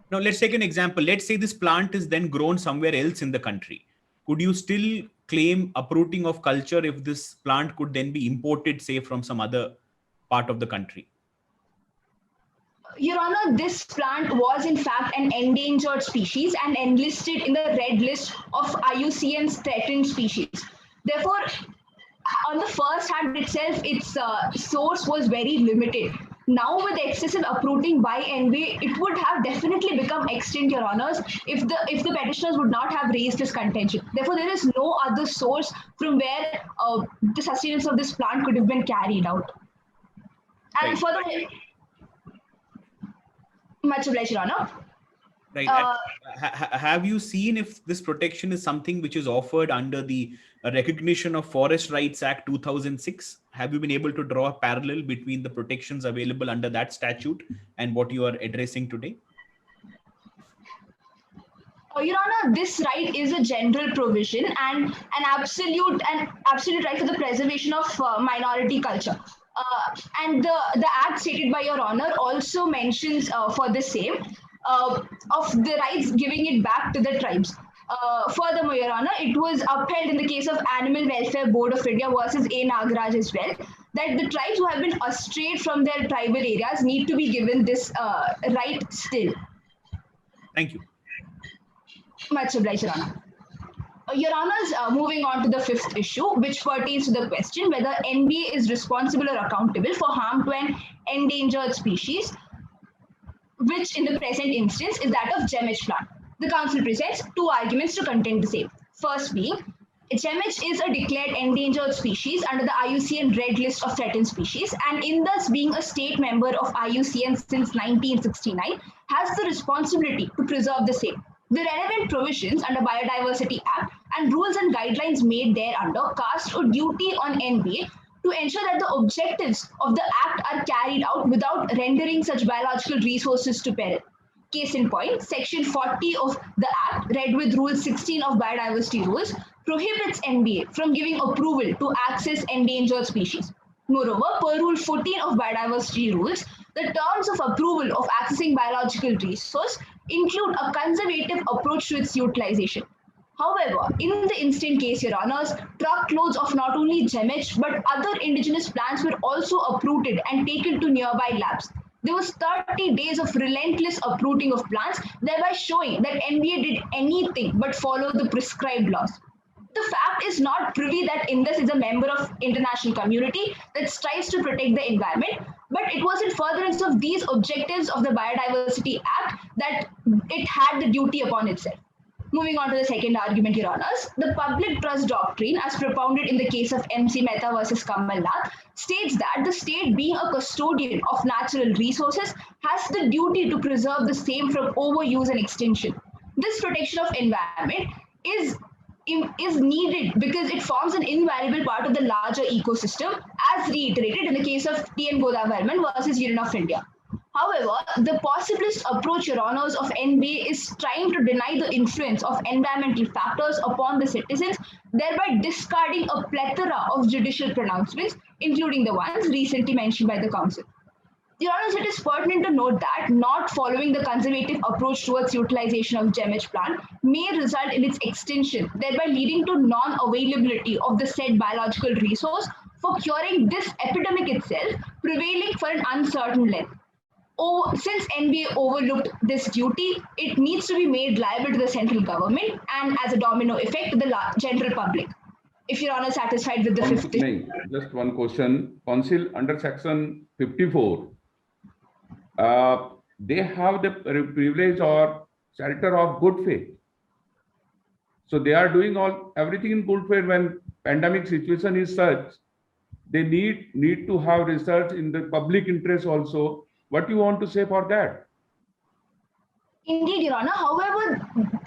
Now, let's take an example. Let's say this plant is then grown somewhere else in the country. Could you still claim uprooting of culture if this plant could then be imported, say, from some other part of the country? Your Honor, this plant was in fact an endangered species and enlisted in the red list of IUCN's threatened species. Therefore, on the first hand itself, its source was very limited. Now, with excessive uprooting by NBA, it would have definitely become extinct, Your Honors, if the petitioners would not have raised this contention. Therefore, there is no other source from where the sustenance of this plant could have been carried out. And Right. further, much obliged, Your Honor. Right. Have you seen if this protection is something which is offered under the Recognition of Forest Rights Act 2006? Have you been able to draw a parallel between the protections available under that statute and what you are addressing today? Your Honor, this right is a general provision and an absolute right for the preservation of minority culture. And the act stated by Your Honor also mentions for the same of the rights giving it back to the tribes. Furthermore, Your Honor, it was upheld in the case of Animal Welfare Board of India versus A. Nagaraj as well, that the tribes who have been strayed from their tribal areas need to be given this right still. Thank you. Much obliged, Your Honor. Your Honors, moving on to the fifth issue, which pertains to the question whether NBA is responsible or accountable for harm to an endangered species, which in the present instance is that of Gemage plant. The council presents two arguments to contend the same. First being, Gemage is a declared endangered species under the IUCN Red List of Threatened Species, and in thus being a state member of IUCN since 1969, has the responsibility to preserve the same. The relevant provisions under Biodiversity Act and rules and guidelines made thereunder cast a duty on NBA to ensure that the objectives of the Act are carried out without rendering such biological resources to peril. Case in point, Section 40 of the Act, read with Rule 16 of Biodiversity Rules, prohibits NBA from giving approval to access endangered species. Moreover, per Rule 14 of Biodiversity Rules, the terms of approval of accessing biological resource include a conservative approach to its utilization. However, in the instant case, Your Honors, truckloads of not only Gemage but other indigenous plants were also uprooted and taken to nearby labs. There was 30 days of relentless uprooting of plants, thereby showing that NBA did anything but follow the prescribed laws. the fact is not privy that Indus is a member of international community that strives to protect the environment, but it was in furtherance of these objectives of the Biodiversity Act that it had the duty upon itself. Moving on to the second argument, Your Honours, the public trust doctrine, as propounded in the case of MC Mehta versus Kamal Nath, states that the state, being a custodian of natural resources, has the duty to preserve the same from overuse and extinction. This protection of environment is needed because it forms an invaluable part of the larger ecosystem, as reiterated in the case of T.N. Godavarman versus Union of India. However, the possibilist approach, Your Honours, of NBA is trying to deny the influence of environmental factors upon the citizens, thereby discarding a plethora of judicial pronouncements, including the ones recently mentioned by the Council. Your Honours, it is pertinent to note that not following the conservative approach towards utilization of GEMH plant may result in its extinction, thereby leading to non-availability of the said biological resource for curing this epidemic itself, prevailing for an uncertain length. Since NBA overlooked this duty, it needs to be made liable to the central government and as a domino effect to the general public. If Your Honour is satisfied with the 50. Just one question. Council under section 54, they have the privilege or shelter of good faith. So they are doing everything in good faith. When pandemic situation is such, they need to have research in the public interest also. What do you want to say for that? Indeed, Your Honour. However,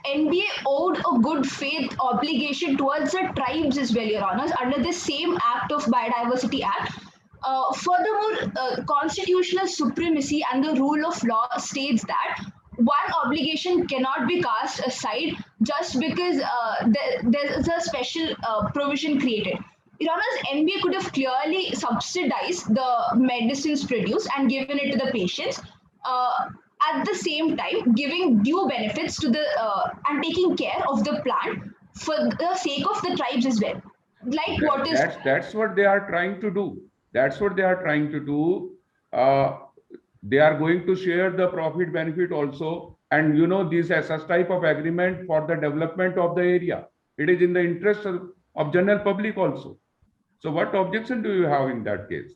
NBA owed a good faith obligation towards the tribes as well, Your Honours, under the same Act of Biodiversity Act. Furthermore, constitutional supremacy and the rule of law states that one obligation cannot be cast aside just because there's a special provision created. Your Honours, NBA could have clearly subsidized the medicines produced and given it to the patients, at the same time giving due benefits to the and taking care of the plant for the sake of the tribes as well. Like that's what they are trying to do. That's what they are trying to do. They are going to share the profit benefit also, and you know, this as such type of agreement for the development of the area. It is in the interest of general public also. So what objection do you have in that case?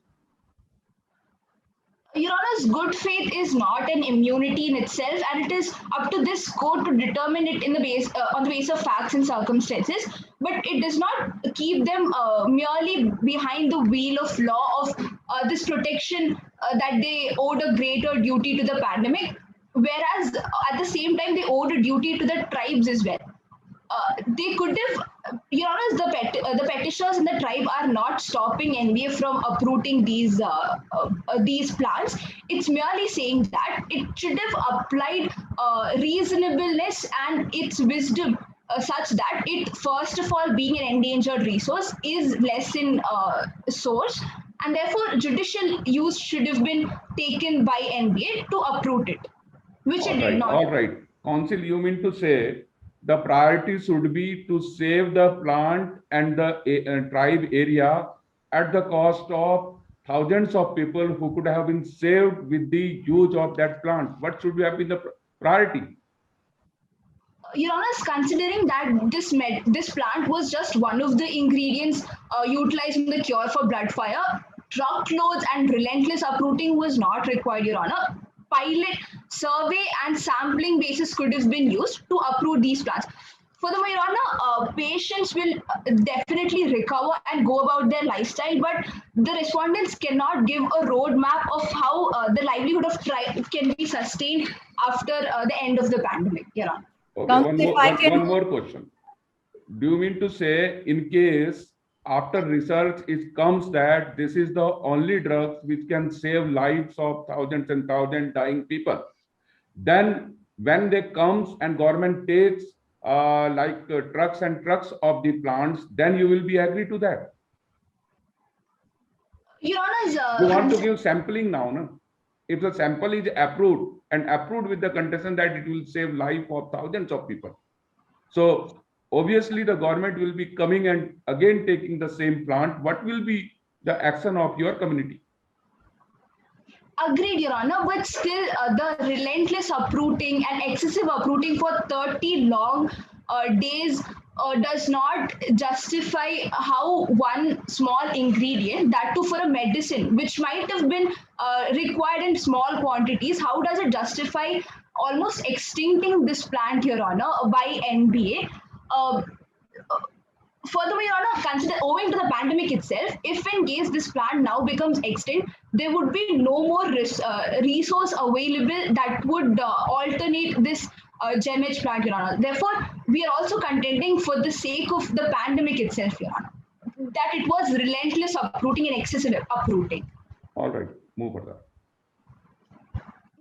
Your Honour's, good faith is not an immunity in itself, and it is up to this court to determine it in the base on the basis of facts and circumstances. But it does not keep them merely behind the wheel of law of this protection that they owed a greater duty to the pandemic, whereas at the same time they owed a duty to the tribes as well. They could have, Your Honours, the petitioners in the tribe are not stopping NBA from uprooting these plants. It's merely saying that it should have applied reasonableness and its wisdom such that it, first of all, being an endangered resource, is less in source, and therefore judicial use should have been taken by NBA to uproot it, which it did not. All right. Council, you mean to say the priority should be to save the plant and the tribe area at the cost of thousands of people who could have been saved with the use of that plant? What should have been the priority? Your Honours, considering that this plant was just one of the ingredients utilized in the cure for blood fire, truckloads and relentless uprooting was not required, Your Honour. Pilot, survey and sampling basis could have been used to uproot these plants. Furthermore, Your Honour, patients will definitely recover and go about their lifestyle, but the respondents cannot give a roadmap of how the livelihood of tribe can be sustained after the end of the pandemic, Your Honour. Okay, one more question. Do you mean to say, in case after research it comes that this is the only drug which can save lives of thousands and thousands dying people, then when they comes and government takes trucks and trucks of the plants, then you will be agree to that? Your Honours, you want to give sampling now, no? If the sample is approved and approved with the condition that it will save life of thousands of people, so obviously the government will be coming and again taking the same plant. What will be the action of your community? Agreed, Your Honour, but still the relentless uprooting and excessive uprooting for 30 long days does not justify how one small ingredient, that too for a medicine, which might have been required in small quantities, how does it justify almost extincting this plant, Your Honor, by NBA? Furthermore, Your Honor, consider owing to the pandemic itself, if in case this plant now becomes extinct, there would be no more resource available that would alternate this gem-edge plant, Your Honor. Therefore, we are also contending for the sake of the pandemic itself, Your Honor, that it was relentless uprooting and excessive uprooting. All right, move further.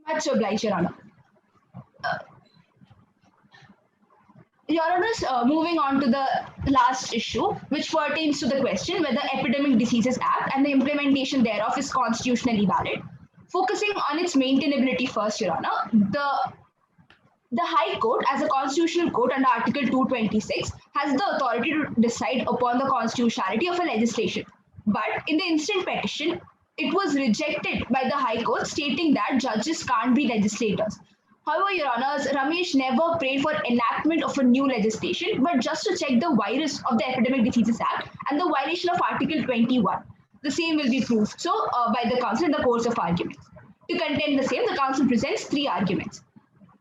Much obliged, Your Honor. Your Honors, moving on to the last issue, which pertains to the question whether Epidemic Diseases Act and the implementation thereof is constitutionally valid. Focusing on its maintainability first, Your Honor, the High Court, as a constitutional court under Article 226, has the authority to decide upon the constitutionality of a legislation. But in the instant petition, it was rejected by the High Court, stating that judges can't be legislators. However, Your Honors, Ramesh never prayed for enactment of a new legislation, but just to check the virus of the Epidemic Diseases Act and the violation of Article 21. The same will be proved so by the Council in the course of arguments. To contend the same, the Council presents 3 arguments.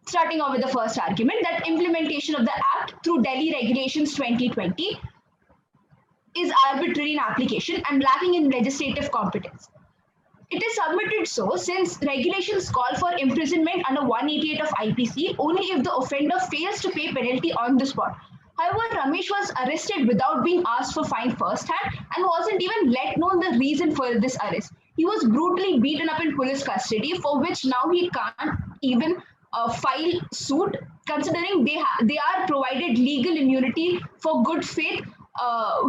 Starting off with the first argument, that implementation of the Act through Delhi Regulations 2020 is arbitrary in application and lacking in legislative competence. It is submitted so since regulations call for imprisonment under 188 of IPC only if the offender fails to pay penalty on the spot. However, Ramesh was arrested without being asked for fine firsthand and wasn't even let know the reason for this arrest. He was brutally beaten up in police custody, for which now he can't even file suit, considering they are provided legal immunity for good faith,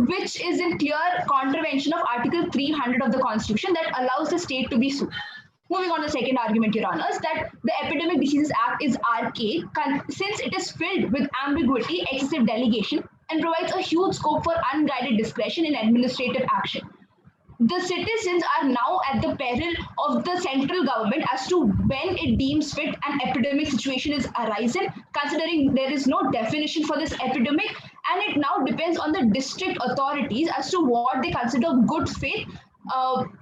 which is in clear contravention of Article 300 of the Constitution that allows the state to be sued. Moving on to the second argument, Your Honors, that the Epidemic Diseases Act is archaic since it is filled with ambiguity, excessive delegation, and provides a huge scope for unguided discretion in administrative action. The citizens are now at the peril of the central government as to when it deems fit an epidemic situation is arising, considering there is no definition for this epidemic, and it now depends on the district authorities as to what they consider good faith,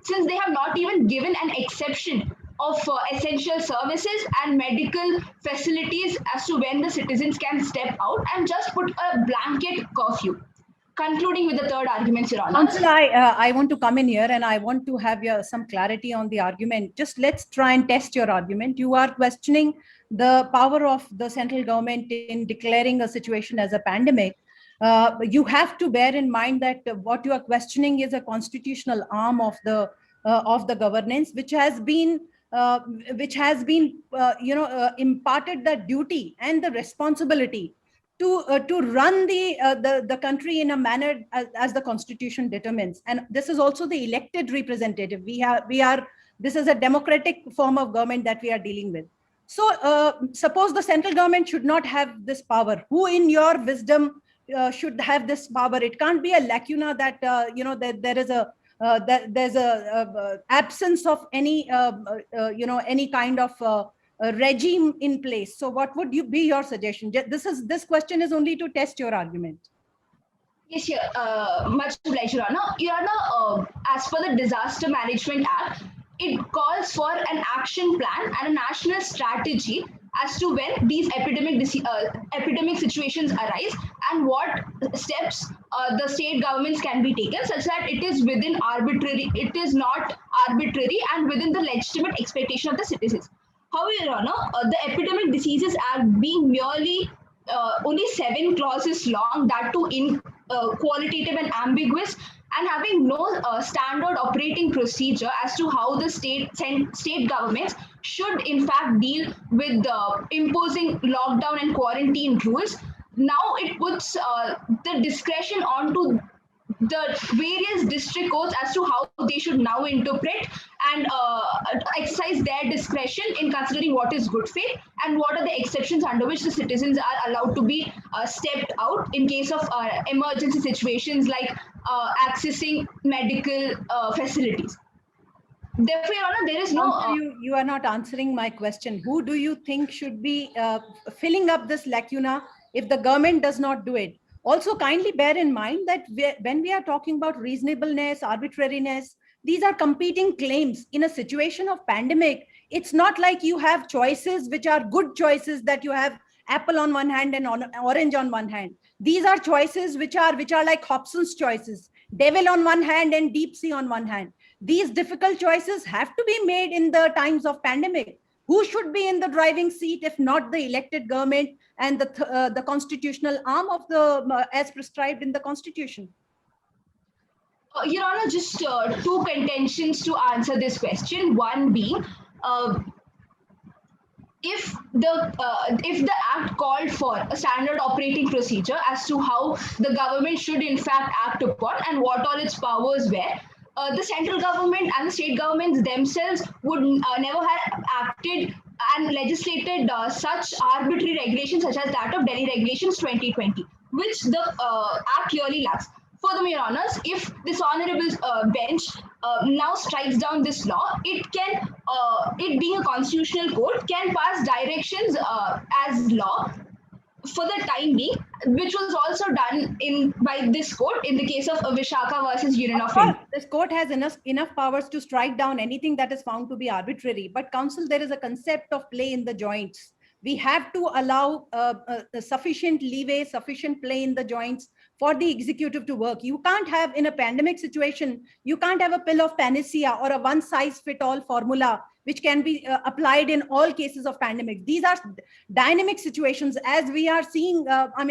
since they have not even given an exception of essential services and medical facilities as to when the citizens can step out, and just put a blanket curfew. Concluding with the third argument, Your Honor. Counsel, I want to come in here and I want to have some clarity on the argument. Just let's try and test your argument. You are questioning the power of the central government in declaring a situation as a pandemic. You have to bear in mind that what you are questioning is a constitutional arm of the governance, which has been imparted the duty and the responsibility to run the country in a manner as the Constitution determines. And this is also the elected representative. This is a democratic form of government that we are dealing with. So suppose the central government should not have this power. Who in your wisdom should have this power? It can't be a lacuna that that there is there's a absence of any any kind of regime in place. So what would be your suggestion? This question is only to test your argument. Yes, much obliged, Your Honor. Your Honor, as per the Disaster Management Act, it calls for an action plan and a national strategy as to when these epidemic situations arise and what steps the state governments can be taken, such that it is not arbitrary and within the legitimate expectation of the citizens. However, Your Honor, the Epidemic Diseases Act being merely only 7 clauses long, that too in qualitative and ambiguous, and having no standard operating procedure as to how the state governments should in fact deal with imposing lockdown and quarantine rules. Now it puts the discretion onto the various district courts as to how they should now interpret and exercise their discretion in considering what is good faith and what are the exceptions under which the citizens are allowed to be stepped out in case of emergency situations like accessing medical facilities. Therefore, Your Honor, there is no... You are not answering my question. Who do you think should be filling up this lacuna if the government does not do it? Also, kindly bear in mind that when we are talking about reasonableness, arbitrariness, these are competing claims. In a situation of pandemic, it's not like you have choices which are good choices, that you have apple on one hand and orange on one hand. These are choices which are like Hobson's choices, devil on one hand and deep sea on one hand. These difficult choices have to be made in the times of pandemic. Who should be in the driving seat if not the elected government and the constitutional arm of the as prescribed in the constitution? Your Honor, just two contentions to answer this question. One being, if the act called for a standard operating procedure as to how the government should in fact act upon and what all its powers were, the central government and the state governments themselves would never have acted and legislated such arbitrary regulations such as that of Delhi Regulations 2020, which the act clearly lacks. Furthermore, Your Honors, if this honorable bench now strikes down this law, it being a constitutional court, can pass directions as law for the time being, which was also done by this court in the case of Vishaka versus Union of India. This court has enough powers to strike down anything that is found to be arbitrary. But counsel, there is a concept of play in the joints. We have to allow sufficient leeway, sufficient play in the joints for the executive to work. You can't have, in a pandemic situation, you can't have a pill of panacea or a one-size-fit-all formula which can be applied in all cases of pandemic. These are dynamic situations, as we are seeing.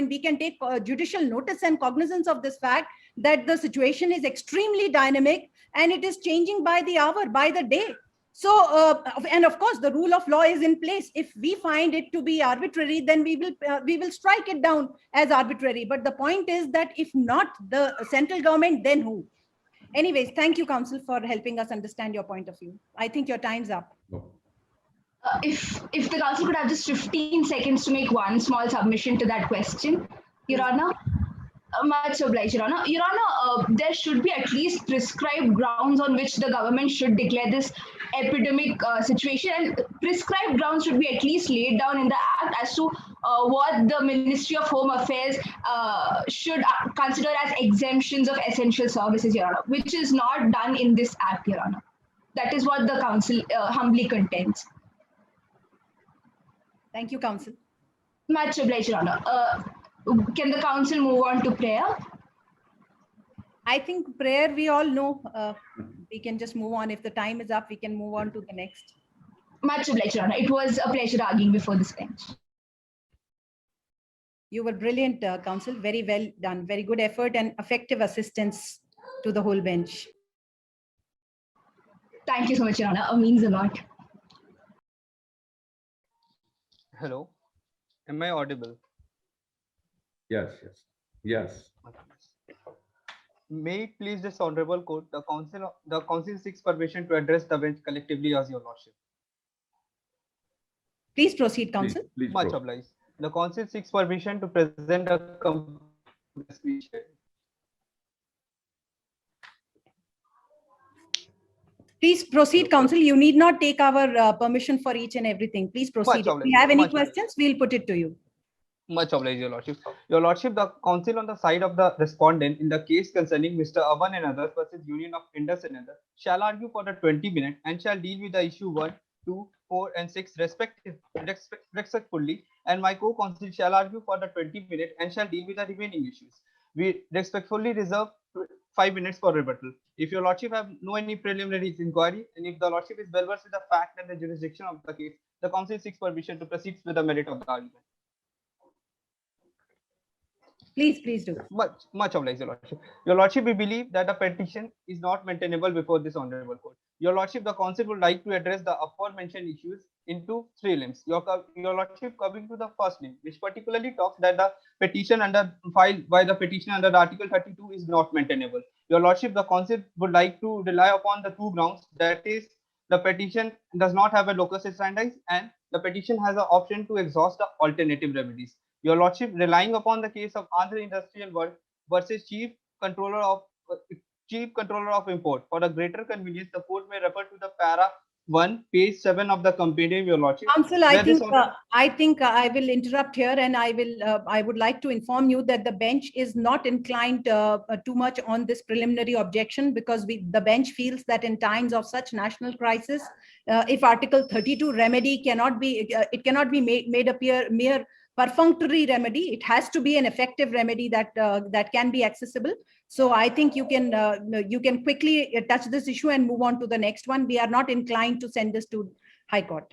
We can take judicial notice and cognizance of this fact that the situation is extremely dynamic and it is changing by the hour, by the day. So, and of course, the rule of law is in place. If we find it to be arbitrary, then we will strike it down as arbitrary. But the point is that if not the central government, then who? Anyways, thank you, counsel, for helping us understand your point of view. I think your time's up. If the counsel could have just 15 seconds to make one small submission to that question, Your Honor. Much obliged, Your Honor. Your Honor, there should be at least prescribed grounds on which the government should declare this epidemic situation, and prescribed grounds should be at least laid down in the act as to what the Ministry of Home Affairs should consider as exemptions of essential services, Your Honor, which is not done in this act, Your Honor. That is what the council humbly contends. Thank you, counsel. Much obliged, Your Honor. Can the council move on to prayer? I think prayer, we all know. We can just move on. If the time is up, we can move on to the next. Much obliged, Your Honor. It was a pleasure arguing before this bench. You were brilliant, counsel. Very well done. Very good effort and effective assistance to the whole bench. Thank you so much, Your Honor. It means a lot. Hello. Am I audible? Yes, yes, yes. May it please this honorable court, the council seeks permission to address the bench collectively as your lordship. Please proceed, counsel. Please Much obliged. The council seeks permission to present a speech. Please proceed, counsel. You need not take our permission for each and everything. Please proceed. If you have any questions, we'll put it to you. Much obliged, your lordship. Your lordship, the counsel on the side of the respondent in the case concerning Mr. Avan and others versus Union of Indus and others shall argue for the 20 minutes and shall deal with the issue 1, 2, 4, and 6 respectively. And my co-counsel shall argue for the 20 minutes and shall deal with the remaining issues. We respectfully reserve 5 minutes for rebuttal. If your lordship have no any preliminary inquiry, and if the lordship is well versed with the fact and the jurisdiction of the case, the counsel seeks permission to proceed with the merit of the argument. Please do. Much obliged, your lordship. Your lordship, we believe that a petition is not maintainable before this honorable court. Your lordship, the council would like to address the aforementioned issues into 3 limbs. Your lordship, coming to the first limb, which particularly talks that the petition filed by the petitioner under Article 32 is not maintainable. Your lordship, the council would like to rely upon the 2 grounds, that is, the petition does not have a locus standi and the petition has an option to exhaust the alternative remedies. Your lordship, relying upon the case of Andhra Industrial World versus Chief Controller of Import, for a greater convenience, the court may refer to the para 1, page 7 of the compendium, Your Lordship. Counsel, where this order- I think I will interrupt here, and I would like to inform you that the bench is not inclined too much on this preliminary objection, because the bench feels that in times of such national crisis, if Article 32 remedy cannot be made appear mere perfunctory remedy, it has to be an effective remedy that can be accessible. So I think you can quickly touch this issue and move on to the next one. We are not inclined to send this to High Court.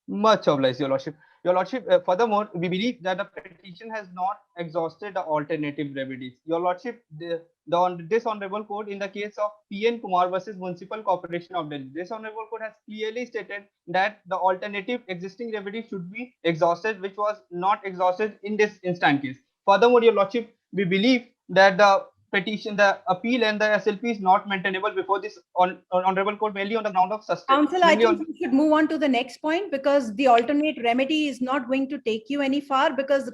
Much obliged, Your Lordship. Your Lordship, furthermore, we believe that the petition has not exhausted the alternative remedies. Your Lordship, this Honorable Court, in the case of P.N. Kumar versus Municipal Corporation of Delhi, this Honorable Court has clearly stated that the alternative existing remedy should be exhausted, which was not exhausted in this instant case. Furthermore, Your Lordship, we believe that the petition, the appeal and the SLP is not maintainable before this Honorable Court, mainly on the ground of suspect. Counsel, I think we should move on to the next point, because the alternate remedy is not going to take you any far, because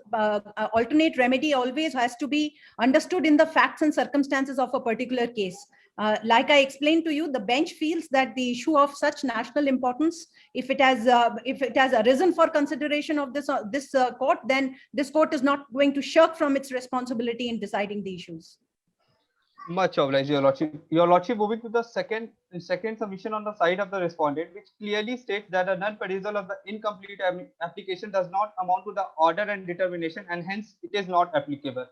alternate remedy always has to be understood in the facts and circumstances of a particular case. Like I explained to you, the bench feels that the issue of such national importance, if it has arisen for consideration of this court, then this court is not going to shirk from its responsibility in deciding the issues. Much obliged, Your Lordship. Your Lordship, moving to the second submission on the side of the respondent, which clearly states that a non-perusal of the incomplete application does not amount to the order and determination, and hence it is not appealable.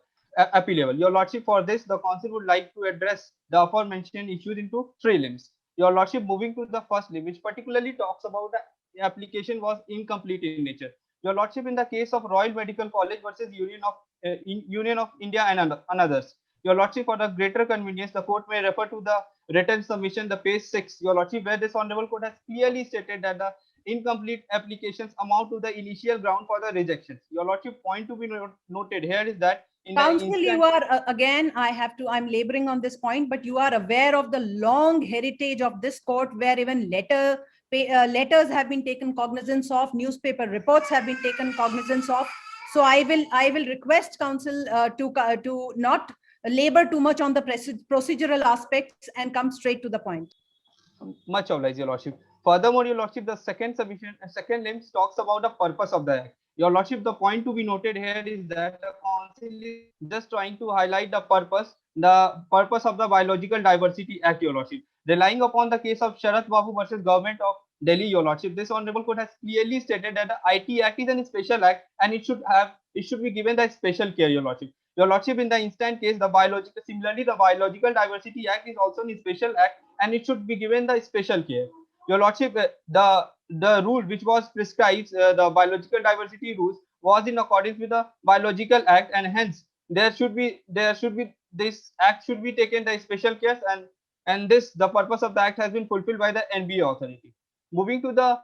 Your Lordship, for this, the Council would like to address the aforementioned issues into 3 limbs. Your Lordship, moving to the first limb, which particularly talks about the application was incomplete in nature. Your Lordship, in the case of Royal Medical College versus Union of India and others, Your Lordship, for the greater convenience, the court may refer to the written submission, the page 6, Your Lordship, where this Honorable Court has clearly stated that the incomplete applications amount to the initial ground for the rejections. Your Lordship, point to be noted here is that in Counsel, you are again, I'm laboring on this point, but you are aware of the long heritage of this court, where even letters have been taken cognizance of, newspaper reports have been taken cognizance of. So I will request Counsel to not labor too much on the procedural aspects and come straight to the point. Much obliged, Your Lordship. Furthermore, Your Lordship, the second limb talks about the purpose of the act. Your Lordship, the point to be noted here is that the Council is just trying to highlight the purpose of the Biological Diversity Act, Your Lordship. Relying upon the case of Sharath Babu versus Government of Delhi, Your Lordship, this Honorable Court has clearly stated that the IT Act is a special act and it should be given the special care, Your Lordship. Your Lordship, in the instant case, the Biological Diversity Act is also a special act and it should be given the special care. Your Lordship, the rule which was prescribed, the biological diversity rules, was in accordance with the Biological Act, and hence this act should be taken the special care, and the purpose of the act has been fulfilled by the NBA authority. Moving to the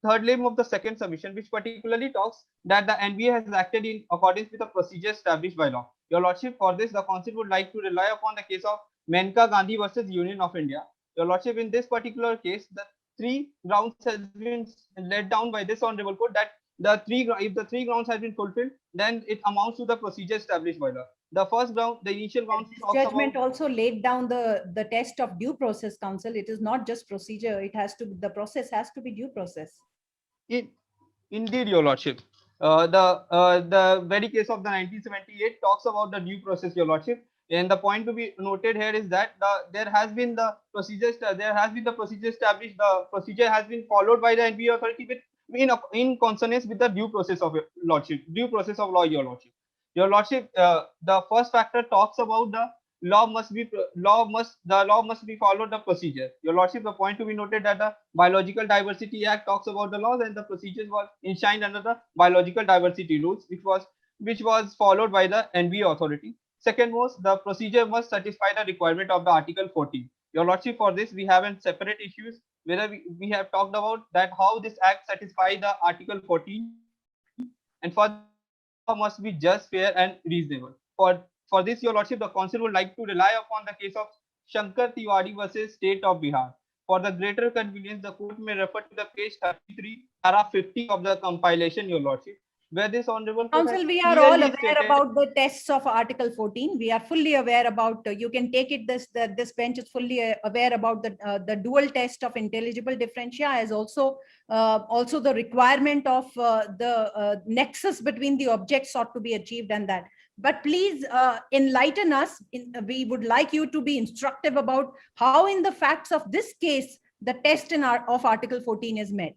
third limb of the second submission, which particularly talks that the NBA has acted in accordance with the procedure established by law. Your Lordship, for this, the Council would like to rely upon the case of Menka Gandhi versus Union of India. Your Lordship, in this particular case, the 3 grounds has been laid down by this Honorable Court that if the 3 grounds have been fulfilled, then it amounts to the procedure established by law. The first ground, the initial ground, judgment also laid down the test of due process, Counsel. It is not just procedure; the process has to be due process. Indeed, Your Lordship. The very case of the 1978 talks about the due process, Your Lordship. And the point to be noted here is that there has been the procedure established. The procedure has been followed by the NBA authority in consonance with the due process of law, Your Lordship. Your Lordship, the first factor talks about the law must be followed the procedure. Your Lordship, the point to be noted that the Biological Diversity Act talks about the laws and the procedures was enshrined under the Biological Diversity rules, which was followed by the NBA authority. Second most, the procedure must satisfy the requirement of the Article 14. Your Lordship, for this, we have in separate issues, whether we have talked about that how this act satisfies the Article 14, and for must be just, fair and reasonable. For this, Your Lordship, the Council would like to rely upon the case of Shankar Tiwari versus State of Bihar. For the greater convenience, the court may refer to the page 33, para 50 of the compilation, Your Lordship. where this honorable court Council, has we are all clearly aware stated- about the tests of Article 14. We are fully aware about, you can take it that this bench is fully aware about the dual test of intelligible differentia, as also the requirement of the nexus between the objects sought to be achieved and that. But please enlighten us. We would like you to be instructive about how in the facts of this case, the test of Article 14 is met.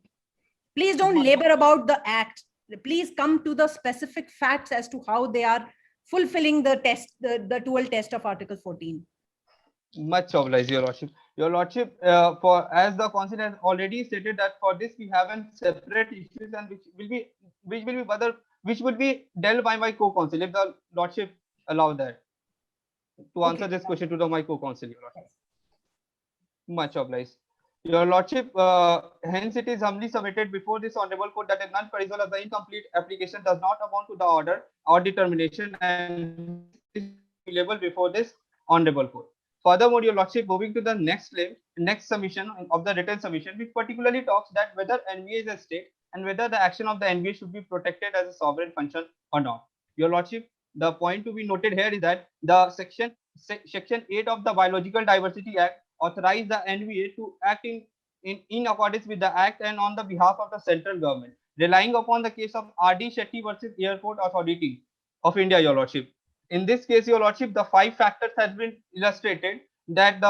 Please don't labor about the act. Please come to the specific facts as to how they are fulfilling the test, the dual test of Article 14. Much obliged, Your Lordship. Your Lordship, as the council has already stated that for this we have a separate issues and which will be dealt by my co-counsel if the Lordship allow that to answer Okay. this question to my co-counsel, Your Lordship. Much obliged. Your Lordship, hence it is humbly submitted before this honorable court that a non-perusal of the incomplete application does not amount to the order or determination and is available before this honorable court. Furthermore, Your Lordship, moving to the next submission of the written submission, which particularly talks that whether NVA is a state and whether the action of the NVA should be protected as a sovereign function or not. Your Lordship, the point to be noted here is that the section 8 of the Biological Diversity Act authorize the NVA to act in accordance with the act and on the behalf of the central government, relying upon the case of R.D. Shetty versus Airport Authority of India, Your Lordship. In this case, Your Lordship, the 5 factors has been illustrated that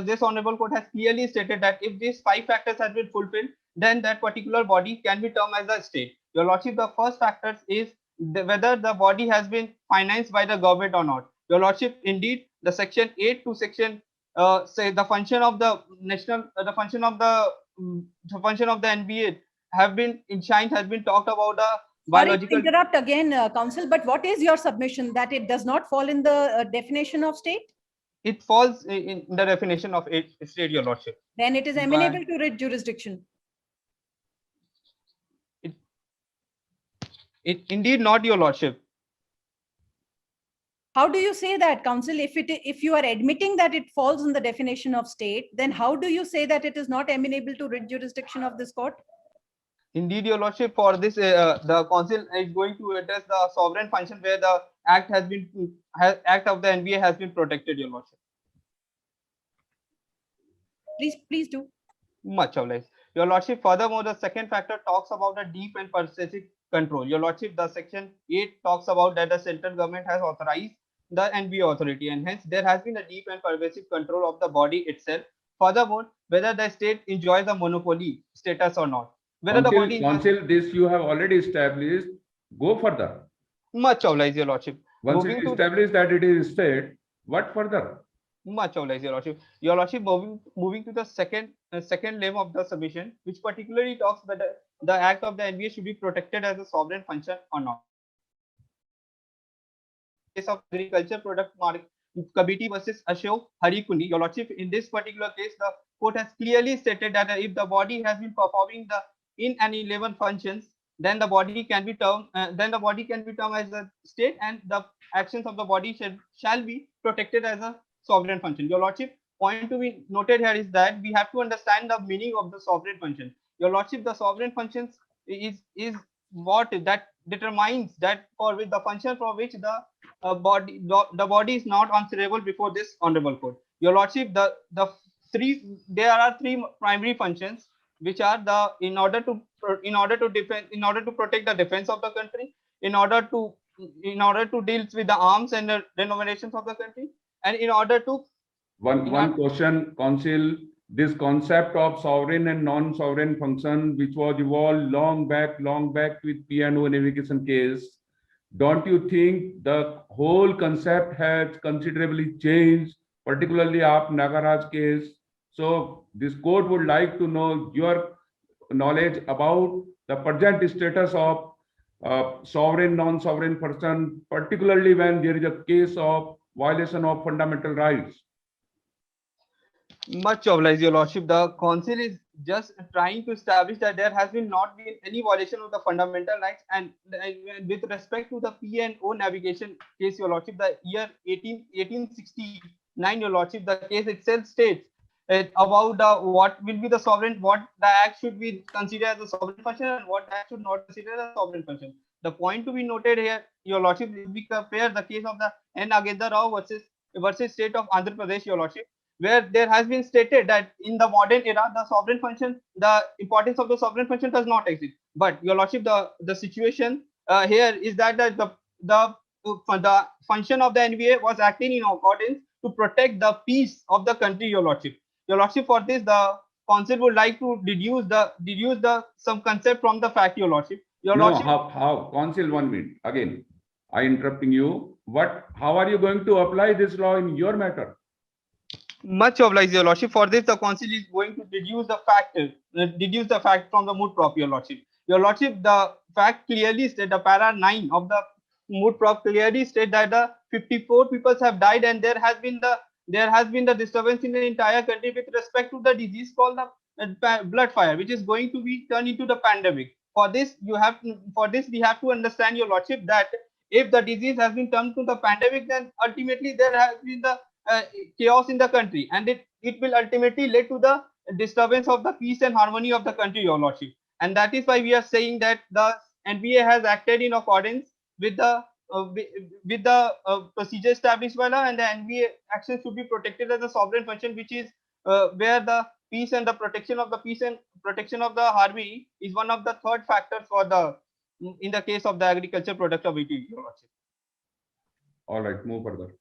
this honorable court has clearly stated that if these 5 factors has been fulfilled, then that particular body can be termed as a state. Your Lordship, the first factor is whether the body has been financed by the government or not. Your Lordship, indeed, the section 8 to section say the function of the national, the function of the NBA have been enshrined, has been talked about the biological. Sorry to interrupt again, Council, but what is your submission that it does not fall in the definition of state? It falls in the definition of state, Your Lordship. Then it is amenable to writ jurisdiction. It indeed not, Your Lordship. How do you say that, Council? If you are admitting that it falls in the definition of state, then how do you say that it is not amenable to writ jurisdiction of this court? Indeed, Your Lordship, for this, the council is going to address the sovereign function where the act of the NBA has been protected, Your Lordship. Please do. Much obliged. Your Lordship, furthermore, the second factor talks about the deep and pervasive control. Your Lordship, the section 8 talks about that the central government has authorized the NBA authority, and hence there has been a deep and pervasive control of the body itself. Furthermore, whether the state enjoys a monopoly status or not. Whether the body council, this you have already established. Go further. Much obliged, Your Lordship. Once it is established that it is state, what further? Much obliged, Your Lordship. Your Lordship, moving to the second limb of the submission, which particularly talks whether the act of the NBA should be protected as a sovereign function or not. Case of agriculture product market Committee versus Ashok Harikundi. Your Lordship, in this particular case, the court has clearly stated that if the body has been performing the in an 11 functions, then the body can be termed as a state, and the actions of the body shall be protected as a sovereign function. Your Lordship, point to be noted here is that we have to understand the meaning of the sovereign function. Your Lordship, the sovereign functions is what that determines that for which the function for which the body is not answerable before this honorable court. Your Lordship, there are 3 primary functions, which are in order to protect the defense of the country, in order to deal with the arms and the denominations of the country, and in order to one question, council. This concept of sovereign and non-sovereign function, which was evolved long back with P&O navigation case, don't you think the whole concept has considerably changed, particularly after Nagaraj case? So this court would like to know your knowledge about the present status of sovereign, non-sovereign person, particularly when there is a case of violation of fundamental rights. Much obliged, Your Lordship. The council is just trying to establish that there has not been any violation of the fundamental rights, and with respect to the P&O navigation case, Your Lordship, the year 1869, Your Lordship, the case itself states about what will be the sovereign, what the act should be considered as a sovereign function and what act should not consider as a sovereign function. the point to be noted here, Your Lordship, if we compare the case of the N. Nagendra Rao versus state of Andhra Pradesh, Your Lordship, where there has been stated that in the modern era, the sovereign function, the importance of the sovereign function does not exist. But Your Lordship, the situation here is that the function of the NVA was acting in accordance to protect the peace of the country, Your Lordship. Your Lordship, for this, the council would like to deduce some concept from the fact, Your Lordship. Your No, Lordship, how? Council, 1 minute. Again, I interrupting you. How are you going to apply this law in your matter? much obliged, Your Lordship. For this, the council is going to deduce the fact from the moot prop, Your Lordship. Your Lordship, the fact clearly state, the para 9 of the moot prop clearly state that the 54 people have died, and there has been the disturbance in the entire country with respect to the disease called the blood fire, which is going to be turned into the pandemic. For this, we have to understand, Your Lordship, that if the disease has been turned to the pandemic, then ultimately there has been the chaos in the country, and it will ultimately lead to the disturbance of the peace and harmony of the country, Your Lordship. And that is why we are saying that the NBA has acted in accordance with the procedure established by law, and the NBA action should be protected as a sovereign function, which is where the peace and the protection of the peace and protection of the harmony is one of the third factors for in the case of the agriculture productivity, Your Lordship. All right, move further.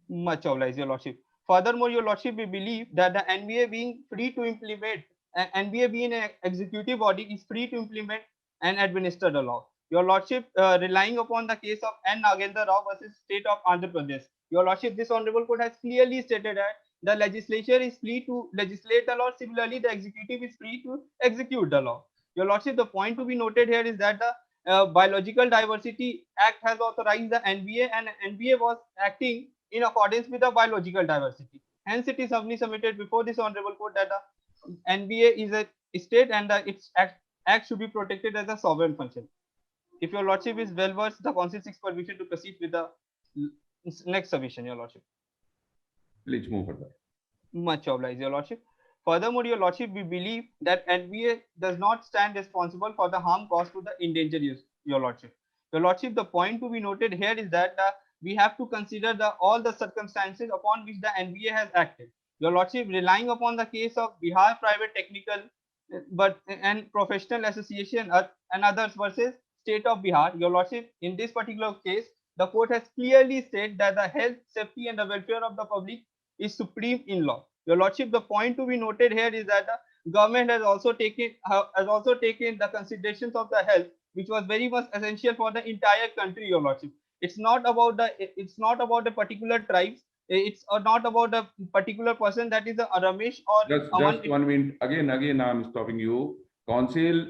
Much obliged, Your Lordship. Furthermore, Your Lordship, we believe that the NBA being free to implement, NBA being an executive body, is free to implement and administer the law. Your Lordship, relying upon the case of N. Nagendra Rao versus state of Andhra Pradesh, Your Lordship, this Honorable Court has clearly stated that the legislature is free to legislate the law. Similarly, the executive is free to execute the law. Your Lordship, the point to be noted here is that the Biological Diversity Act has authorized the NBA, and NBA was acting in accordance with the biological diversity. Hence, it is humbly submitted before this Honorable Court that the NBA is a state, and its act should be protected as a sovereign function. If Your Lordship is well versed, the council seeks permission to proceed with the next submission, Your Lordship. Please move further. Much obliged, Your Lordship. Furthermore, Your Lordship, we believe that NBA does not stand responsible for the harm caused to the endangered use, Your Lordship. Your Lordship, the point to be noted here is that we have to consider all the circumstances upon which the NBA has acted. Your Lordship, relying upon the case of Bihar Private Technical and Professional Association and others versus State of Bihar, Your Lordship, in this particular case, the court has clearly said that the health, safety, and the welfare of the public is supreme in law. Your Lordship, the point to be noted here is that the government has also taken the considerations of the health, which was very much essential for the entire country, Your Lordship. It's not about the particular tribes. It's not about a particular person, that is a Ramesh or just 1 minute. Again, I'm stopping you. Council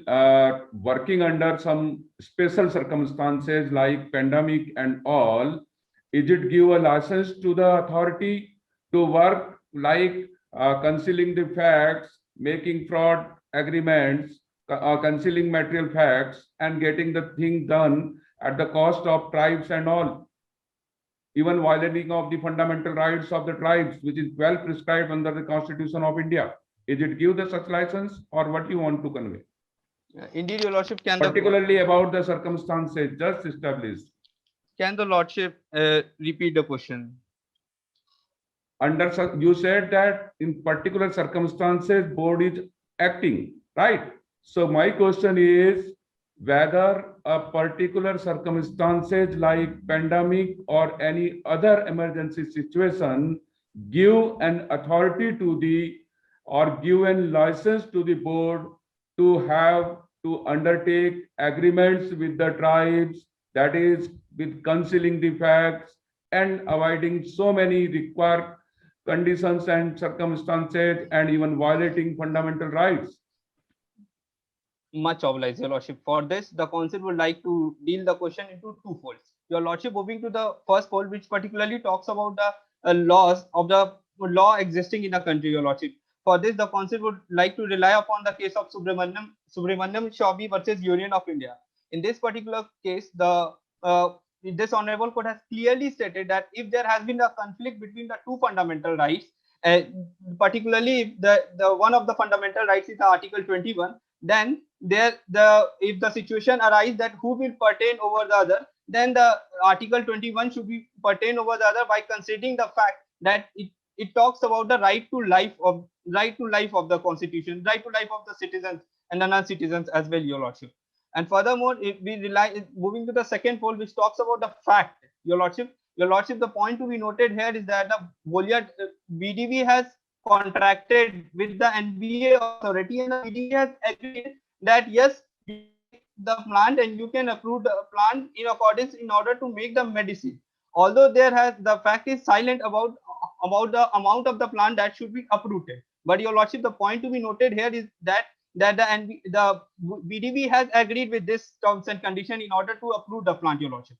working under some special circumstances like pandemic and all, is it give a license to the authority to work like concealing the facts, making fraud agreements, concealing material facts, and getting the thing done at the cost of tribes and all, even violating of the fundamental rights of the tribes, which is well prescribed under the Constitution of India? Is it give the such license, or what you want to convey? Indeed, Your Lordship, Particularly about the circumstances just established. Can the Lordship repeat the question? You said that in particular circumstances, board is acting, right? So my question is whether a particular circumstances like pandemic or any other emergency situation give an authority to or give a license to the board to have to undertake agreements with the tribes, that is with concealing the facts and avoiding so many required conditions and circumstances and even violating fundamental rights. Much obliged, Your Lordship. For this, the council would like to deal the question into two folds. Your Lordship, moving to the first fold, which particularly talks about the laws of the law existing in the country, Your Lordship. For this, the council would like to rely upon the case of Subramaniam Chaubey versus Union of India. In this particular case, this Honorable Court has clearly stated that if there has been a conflict between the two fundamental rights, particularly the one of the fundamental rights is the Article 21, then if the situation arises that who will pertain over the other, then the Article 21 should be pertain over the other by considering the fact that it talks about the right to life of the Constitution, right to life of the citizens and the non-citizens as well, Your Lordship. And furthermore, if we moving to the second pole, which talks about the fact, Your Lordship, the point to be noted here is that the BDV has contracted with the NBA authority, and the BDV has agreed that yes, the plant and you can approve the plant in accordance in order to make the medicine. Although the fact is silent about the amount of the plant that should be uprooted. But Your Lordship, the point to be noted here is that the BDV has agreed with this terms and condition in order to approve the plant, Your Lordship.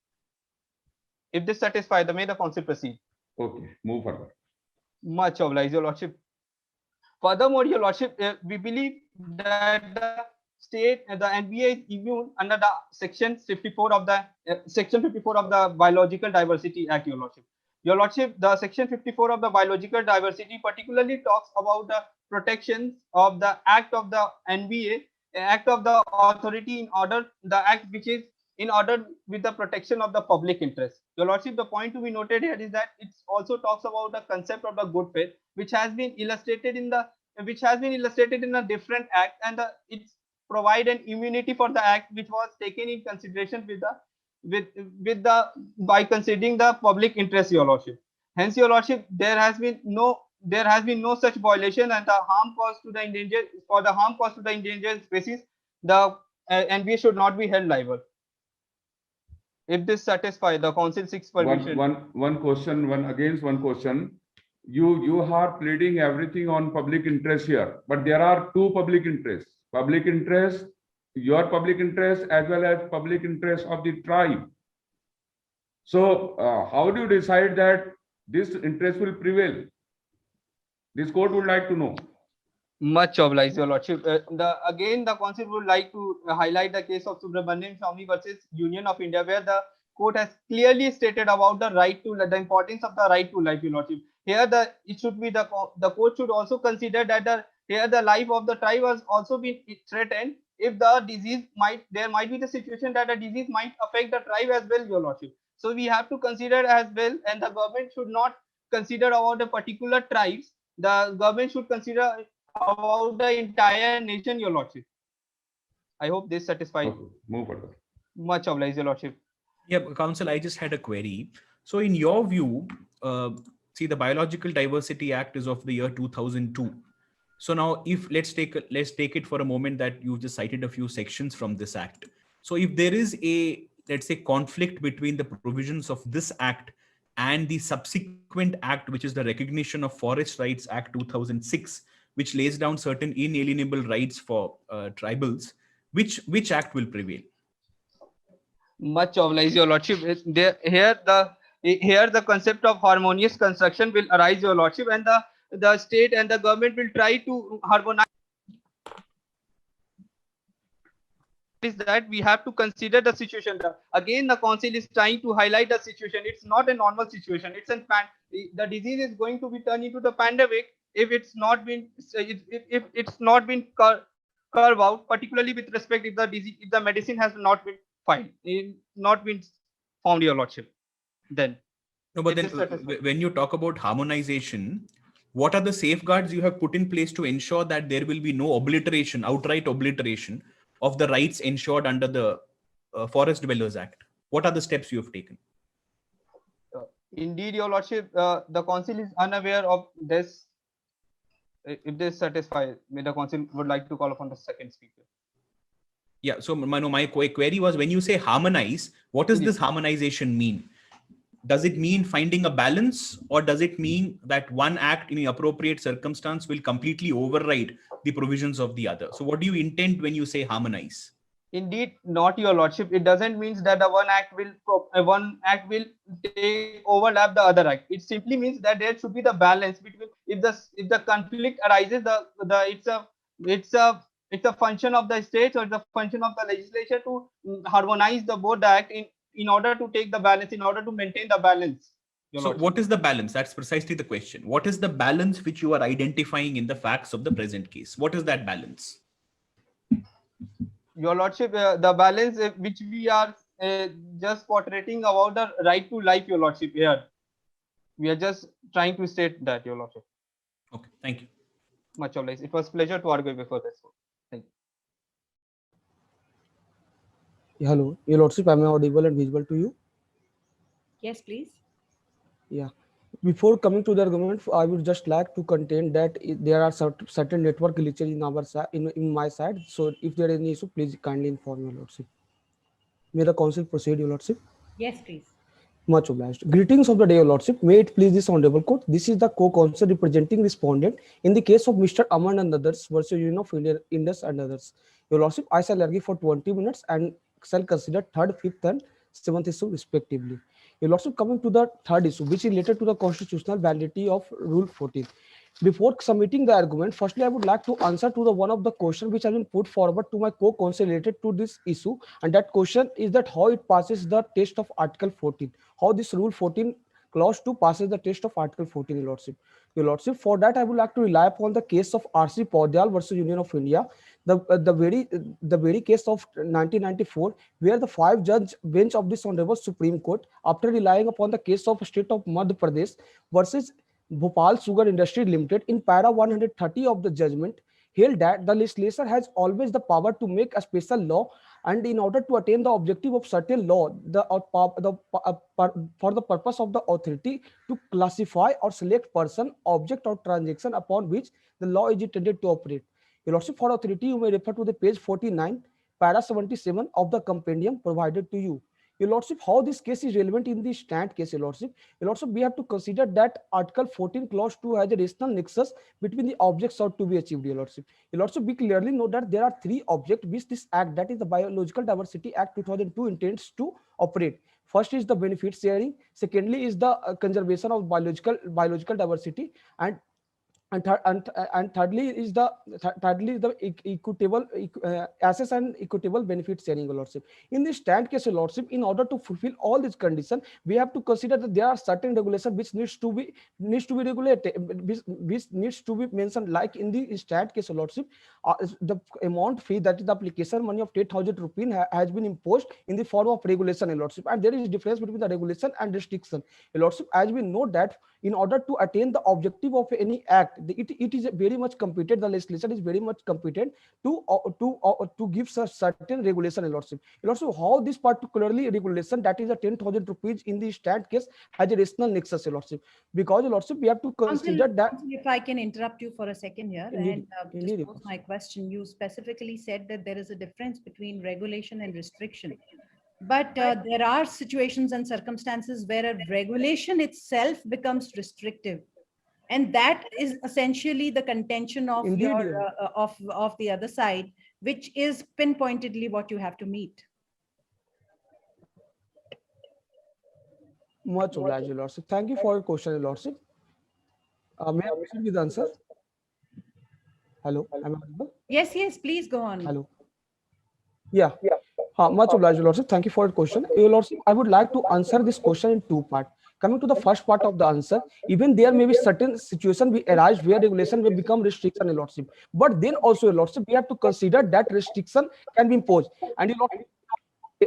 If this satisfies, may the council proceed. Okay, move forward. Much obliged, Your Lordship. Furthermore, Your Lordship, we believe that the state, the NBA is immune under the section 54 of the Biological Diversity Act, Your Lordship. Your Lordship, the section 54 of the Biological Diversity particularly talks about the protections of the act of the NBA, act of the authority the act which is in order with the protection of the public interest. Your Lordship, the point to be noted here is that it also talks about the concept of the good faith, which has been illustrated in a different act, and it's provide an immunity for the act which was taken in consideration by considering the public interest, Your Lordship. Hence, Your Lordship, there has been no such violation, and the harm caused to the endangered species, the NBA should not be held liable. If this satisfies, the council seeks permission. One question. You are pleading everything on public interest here, but there are two public interests. Public interest, your public interest, as well as public interest of the tribe. So how do you decide that this interest will prevail? This court would like to know. Much obliged, Your Lordship. The council would like to highlight the case of Subramanian Swamy versus Union of India, where the court has clearly stated about the importance of the right to life, Your Lordship. Here, the court should also consider that the life of the tribe has also been threatened. If there might be the situation that a disease might affect the tribe as well, Your Lordship. So we have to consider as well, and the government should not consider about the particular tribes. The government should consider about the entire nation, Your Lordship. I hope this satisfies. Okay, move forward. Much obliged, Your Lordship. Yeah, Council, I just had a query. So in your view, see, the Biological Diversity Act is of the year 2002. So now if let's take it for a moment that you just cited a few sections from this act. So if there is a, let's say, conflict between the provisions of this act and the subsequent act, which is the Recognition of Forest Rights Act 2006, which lays down certain inalienable rights for tribals, which act will prevail? Much obliged, Your Lordship. Here the concept of harmonious construction will arise, Your Lordship, and the state and the government will try to harmonize. Is that we have to consider the situation. Again, the council is trying to highlight the situation. It's not a normal situation. The disease is going to be turned into the pandemic if it's not been carved out, particularly with respect if the medicine has not been found, Your Lordship. Then no, but then when you talk about harmonization, what are the safeguards you have put in place to ensure that there will be no outright obliteration of the rights ensured under the Forest Dwellers Act? What are the steps you have taken? Indeed, Your Lordship, the council is unaware of this. If this satisfies, the council would like to call upon the second speaker. Yeah, so my query was, when you say harmonize, what does this harmonization mean? Does it mean finding a balance, or does it mean that one act in the appropriate circumstance will completely override the provisions of the other? So what do you intend when you say harmonize? Indeed, not, Your Lordship. It doesn't mean that one act will overlap the other act. It simply means that there should be the balance between, if the conflict arises, it's a function of the state, or it's a function of the legislature to harmonize both the act in order to take the balance, in order to maintain the balance. So what is the balance? That's precisely the question. What is the balance which you are identifying in the facts of the present case? What is that balance? Your Lordship, the balance which we are just portraying about the right to life, Your Lordship, here. We are just trying to state that, Your Lordship. Okay, thank you. Much obliged. It was pleasure to argue before this. Thank you. Hello, Your Lordship, am I audible and visible to you? Yes, please. Yeah. Before coming to the argument, I would just like to contain that there are certain network glitches in our side, in my side. So if there is any issue, please kindly inform Your Lordship. May the council proceed, Your Lordship? Yes, please. Much obliged. Greetings of the day, Your Lordship. May it please this honorable court. This is the co-counsel representing respondent in the case of Mr. Aman and others versus Union of Indus and others. Your Lordship, I shall argue for 20 minutes and shall consider third, fifth, and seventh issue respectively. Your Lordship, coming to the third issue, which is related to the constitutional validity of Rule 14. Before submitting the argument, firstly, I would like to answer to the one of the question which has been put forward to my co-counsel related to this issue, and that question is that how it passes the test of Article 14, how this Rule 14 clause 2 passes the test of Article 14, Your Lordship. Your Lordship, for that I would like to rely upon the case of R.C. Paudyal versus Union of India, the very case of 1994, where the 5-judge bench of this Honorable Supreme Court, after relying upon the case of State of Madhya Pradesh versus Bhopal Sugar Industry Limited, in para 130 of the judgment, held that the legislature has always the power to make a special law, and in order to attain the objective of certain law, for the purpose of the authority to classify or select person, object, or transaction upon which the law is intended to operate. Your Lordship, for authority, you may refer to the page 49, para 77 of the compendium provided to you. Your Lordship, how this case is relevant in the stand case, Your Lordship? Your Lordship, we have to consider that Article 14 Clause 2 has a rational nexus between the objects sought to be achieved, Your Lordship. Your Lordship, we clearly know that there are 3 objects which this act, that is the Biological Diversity Act 2002, intends to operate. First is the benefit sharing. Secondly is the conservation of biological diversity, and thirdly is the equitable access and equitable benefit sharing, Your Lordship. In this stand case, Your Lordship, in order to fulfill all these conditions, we have to consider that there are certain regulations which needs to be regulated, which needs to be mentioned. Like in the stand case, Your Lordship, the amount fee, that is the application money of 10,000 rupees, has been imposed in the form of regulation, Your Lordship, and there is difference between the regulation and restriction, Your Lordship. As we know that in order to attain the objective of any act, it is very much competent, the legislation is very much competent to give certain regulation, Your Lordship. Your Lordship, how this particularly regulation, that is the 10,000 rupees in the stand case, has a rational nexus, Your Lordship, because, Your Lordship, we have to consider that. If I can interrupt you for a second here and just pose my question, you specifically said that there is a difference between regulation and restriction. But there are situations and circumstances where a regulation itself becomes restrictive, and that is essentially the contention of of the other side, which is pinpointedly what you have to meet. Much obliged, Your Lordship. Thank you for your question, Your Lordship. May I proceed with the answer? Hello, am I audible? Yes, please go on. Hello. Yeah. Much obliged, Your Lordship. Thank you for your question. Your Lordship, I would like to answer this question in 2 parts. Coming to the first part of the answer, even there may be certain situation we arise where regulation may become restriction, Your Lordship. But then also, Your Lordship, we have to consider that restriction can be imposed, and Your Lordship,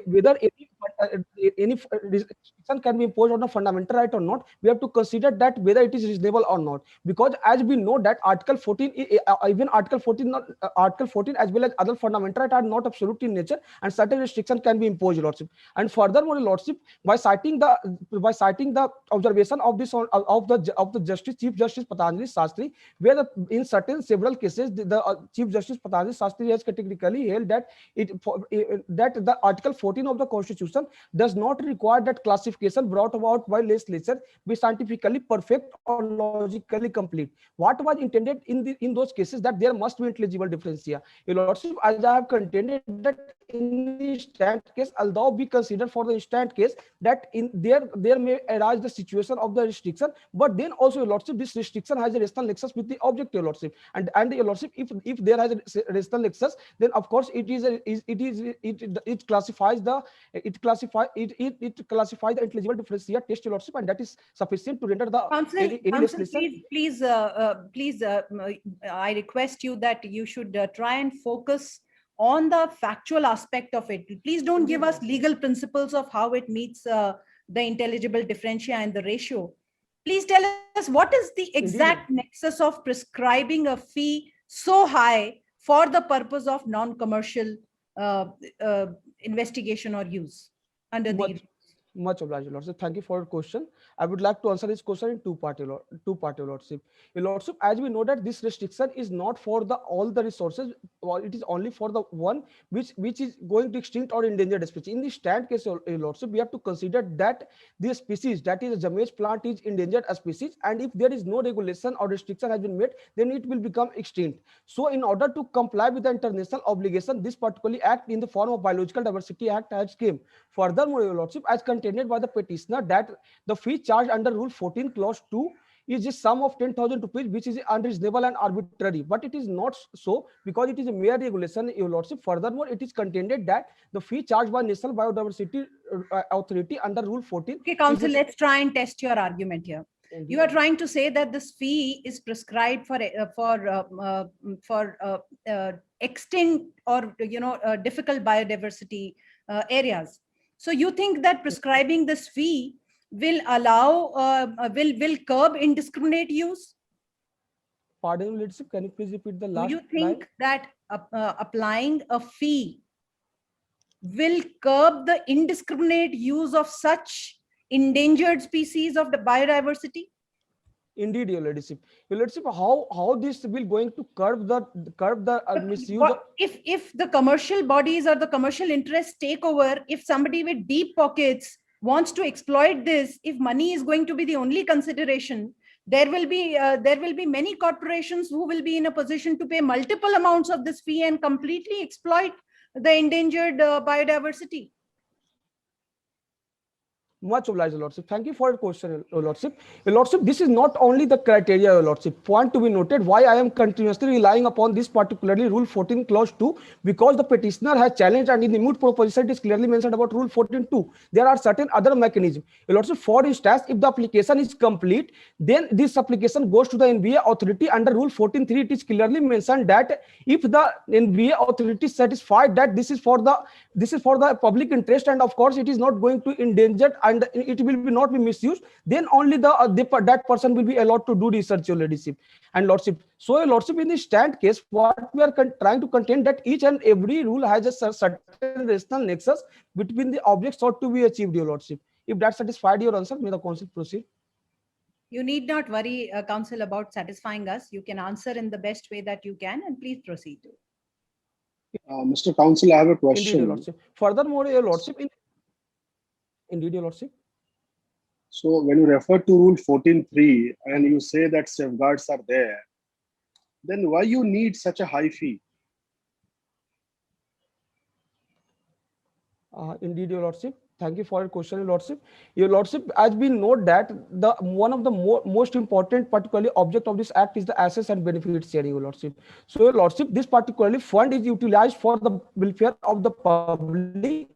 whether any restriction can be imposed on a fundamental right or not, we have to consider that whether it is reasonable or not. Because as we know that Article 14, even Article 14 as well as other fundamental rights are not absolute in nature, and certain restrictions can be imposed, Your Lordship. And furthermore, Your Lordship, by citing the observation of this of the Chief Justice Patanjali Sastry, where in several cases the Chief Justice Patanjali Sastry has categorically held that that the Article 14 of the Constitution does not require that classification brought about by legislature be scientifically perfect or logically complete. What was intended in those cases, that there must be intelligible differencia. Your Lordship, as I have contended that in the instant case, although we consider for the instant case that in there may arise the situation of the restriction, but then also, Your Lordship, this restriction has a rational nexus with the object, Your Lordship, and Your Lordship, if there has a rational nexus, then of course it classifies the intelligible differentia test, Your Lordship, and that is sufficient to render the Please, I request you that you should try and focus on the factual aspect of it. Please don't give us legal principles of how it meets the intelligible differentia and the ratio. Please tell us what is the exact nexus of prescribing a fee so high for the purpose of non-commercial investigation or use under the. Much obliged, Your Lordship. Thank you for your question. I would like to answer this question in two part, Your Lordship. Your Lordship, as we know that this restriction is not for all the resources, or it is only for the one which is going to extinct or endangered species. In the stand case, Your Lordship, we have to consider that the species, that is a Jamaica plant, is endangered species, and if there is no regulation or restriction has been made, then it will become extinct. So in order to comply with the international obligation, this particular act in the form of Biological Diversity Act has came. Furthermore, Your Lordship, as contained by the petitioner, that the fee charged under Rule 14 Clause 2 is a sum of 10,000 rupees, which is unreasonable and arbitrary. But it is not so, because it is a mere regulation, Your Lordship. Furthermore, it is contended that the fee charged by National Biodiversity Authority under Rule 14. Okay, Council, let's try and test your argument here. You are trying to say that this fee is prescribed for extinct or difficult biodiversity areas. So you think that prescribing this fee will allow, will curb indiscriminate use? Pardon, Lordship, can you please repeat the last? Do you think that applying a fee will curb the indiscriminate use of such endangered species of the biodiversity? Indeed, Your Lordship. Your Lordship, how this will going to curb the misuse? If the commercial bodies or the commercial interests take over, if somebody with deep pockets wants to exploit this, if money is going to be the only consideration, there will be many corporations who will be in a position to pay multiple amounts of this fee and completely exploit the endangered biodiversity. Much obliged, Your Lordship. Thank you for your question, Your Lordship. Your Lordship, this is not only the criteria, Your Lordship. Point to be noted why I am continuously relying upon this particularly Rule 14 Clause 2, because the petitioner has challenged, and in the moot proposition it is clearly mentioned about Rule 14.2. There are certain other mechanisms. Your Lordship, for instance, if the application is complete, then this application goes to the NBA authority under Rule 14.3. It is clearly mentioned that if the NBA authority is satisfied that this is for the public interest, and of course it is not going to endanger and it will not be misused, then only that person will be allowed to do research, Your Lordship and Lordship. So, Your Lordship, in the stand case, what we are trying to contend that each and every rule has a certain rational nexus between the objects sought to be achieved, Your Lordship. If that satisfied your answer, may the Council proceed. You need not worry, Council, about satisfying us. You can answer in the best way that you can, and please proceed. Mr. Council, I have a question. Indeed, Your Lordship. Furthermore, Your Lordship, Indeed, Your Lordship. So when you refer to Rule 14.3 and you say that safeguards are there, then why you need such a high fee? Indeed, Your Lordship. Thank you for your question, Your Lordship. Your Lordship, as we note that one of the most important particularly object of this act is the assets and benefits sharing, Your Lordship. So, Your Lordship, this particularly fund is utilized for the welfare of the public,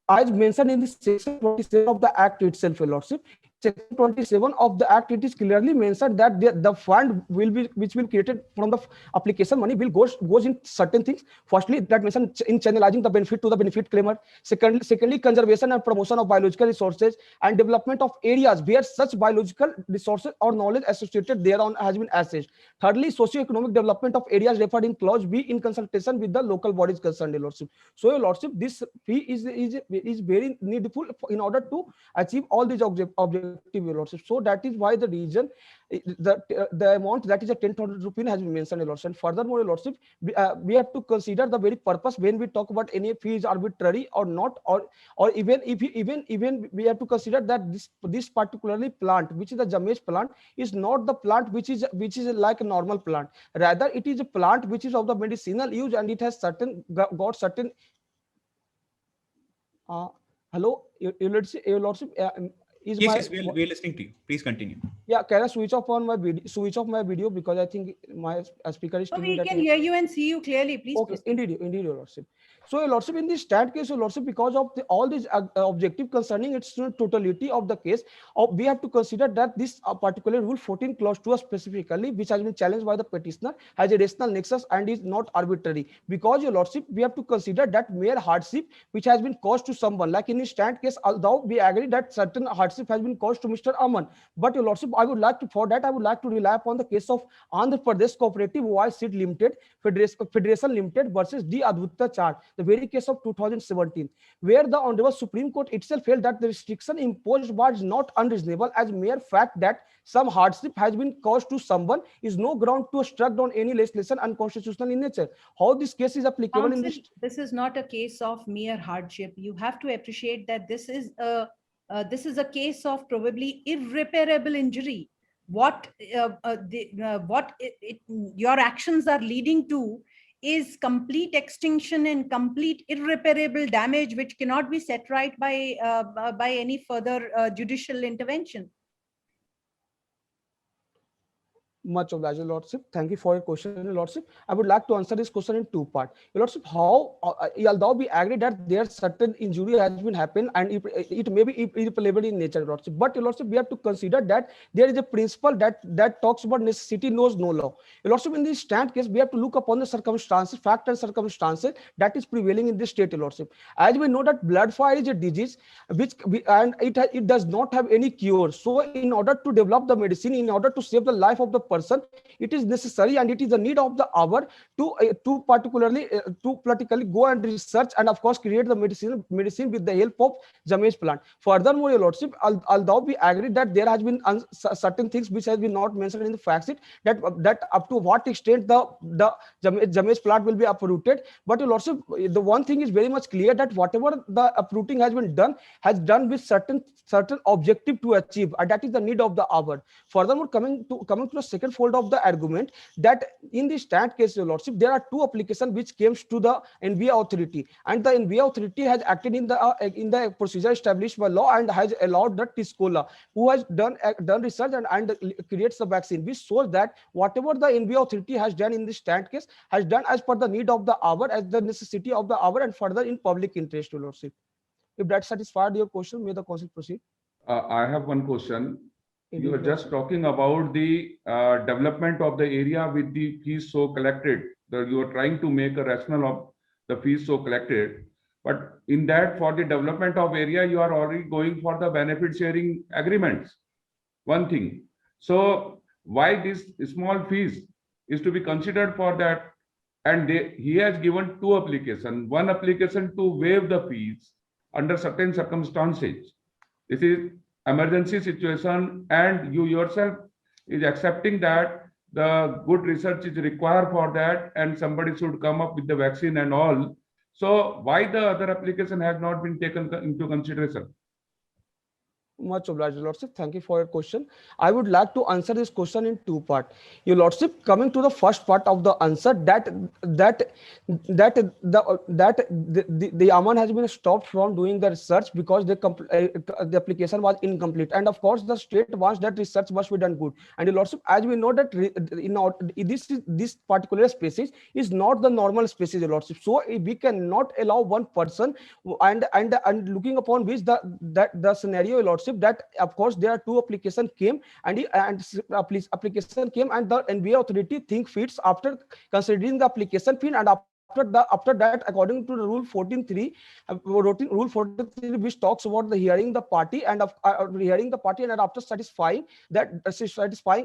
as mentioned in the section 27 of the act itself, Your Lordship. Section 27 of the act, it is clearly mentioned that the fund which will created from the application money will goes in certain things. Firstly, that mentioned in channelizing the benefit to the benefit claimer. Secondly, conservation and promotion of biological resources and development of areas where such biological resources or knowledge associated thereon has been assessed. Thirdly, socio-economic development of areas referred in clause B in consultation with the local bodies concerned, Your Lordship. So, Your Lordship, this fee is very needful in order to achieve all these objectives, Your Lordship. So that is why the reason the amount that is a 10,000 rupees has been mentioned, Your Lordship. And furthermore, Your Lordship, we have to consider the very purpose when we talk about any fee is arbitrary or not, or even we have to consider that this particularly plant, which is the Jamaica plant, is not the plant which is like a normal plant. Rather, it is a plant which is of the medicinal use, and it has got certain. Hello, Your Lordship. is Yes, my we're listening to you. Please continue. yeah, can I switch off on my video, switch off my video, because I think my speaker is So telling we that can hear you and see you clearly. Please okay, proceed. indeed, your lordship. So, your lordship, in this stat case, your lordship, because of all these objective concerning its totality of the case, we have to consider that this particular rule 14 clause 2 specifically, which has been challenged by the petitioner, has a rational nexus and is not arbitrary. Because, your lordship, we have to consider that mere hardship which has been caused to someone, like in this stat case, although we agree that certain hardship has been caused to Mr. Aman, but your lordship, I would like to rely upon the case of Andhra Pradesh Cooperative Oil Seed Limited, Federation Limited versus D. Advaita Char, the very case of 2017, where the Honorable Supreme Court itself felt that the restriction imposed was not unreasonable, as mere fact that some hardship has been caused to someone is no ground to obstruct on any legislation unconstitutional in nature. How this case is applicable in this? This is not a case of mere hardship. You have to appreciate that this is a case of probably irreparable injury. What your actions are leading to is complete extinction and complete irreparable damage, which cannot be set right by any further judicial intervention. Much obliged, Your Lordship. Thank you for your question, Your Lordship. I would like to answer this question in two parts. Your Lordship, how, although we agree that there certain injury has been happened and it may be irreparable in nature, Your Lordship, but Your Lordship, we have to consider that there is a principle that talks about necessity knows no law. Your Lordship, in this stand case, we have to look upon the circumstances, fact and circumstances that is prevailing in this state, Your Lordship. As we know that blood fire is a disease it does not have any cure. So in order to develop the medicine, in order to save the life of the person, it is necessary and it is the need of the hour to particularly go and research and of course create the medicine with the help of Jameez plant. Furthermore, Your Lordship, although we agree that there has been certain things which has been not mentioned in the fact sheet, that up to what extent the Jameez plant will be uprooted, but Your Lordship, the one thing is very much clear that whatever the uprooting has been done with certain objective to achieve, and that is the need of the hour. Furthermore, coming to the second fold of the argument, that in the stand case, Your Lordship, there are two applications which came to the NVA authority, and the NVA authority has acted in the procedure established by law and has allowed the Tiscola, who has done research and creates the vaccine, which shows that whatever the NVA authority has done in this stand case has done as per the need of the hour, as the necessity of the hour, and further in public interest, Your Lordship. If that satisfied your question, may the council proceed. I have one question. You were just talking about the development of the area with the fees so collected. You are trying to make a rationale of the fees so collected. But in that, for the development of area, you are already going for the benefit sharing agreements. One thing. So why this small fees is to be considered for that? And he has given two applications. One application to waive the fees under certain circumstances. This is emergency situation, and you yourself is accepting that the good research is required for that, and somebody should come up with the vaccine and all. So why the other application has not been taken into consideration? Much obliged, Your Lordship. Thank you for your question. I would like to answer this question in two parts. Your Lordship, coming to the first part of the answer, that the Aman has been stopped from doing the research because the application was incomplete, and of course the state wants that research must be done good. And Your Lordship, as we know that this particular species is not the normal species, Your Lordship. So we cannot allow one person and looking upon which the scenario, Your Lordship, that of course there are two applications came and application came, and the NVA authority think fits after considering the application fee, and after that, according to the rule 14.3, which talks about the hearing the party and after satisfying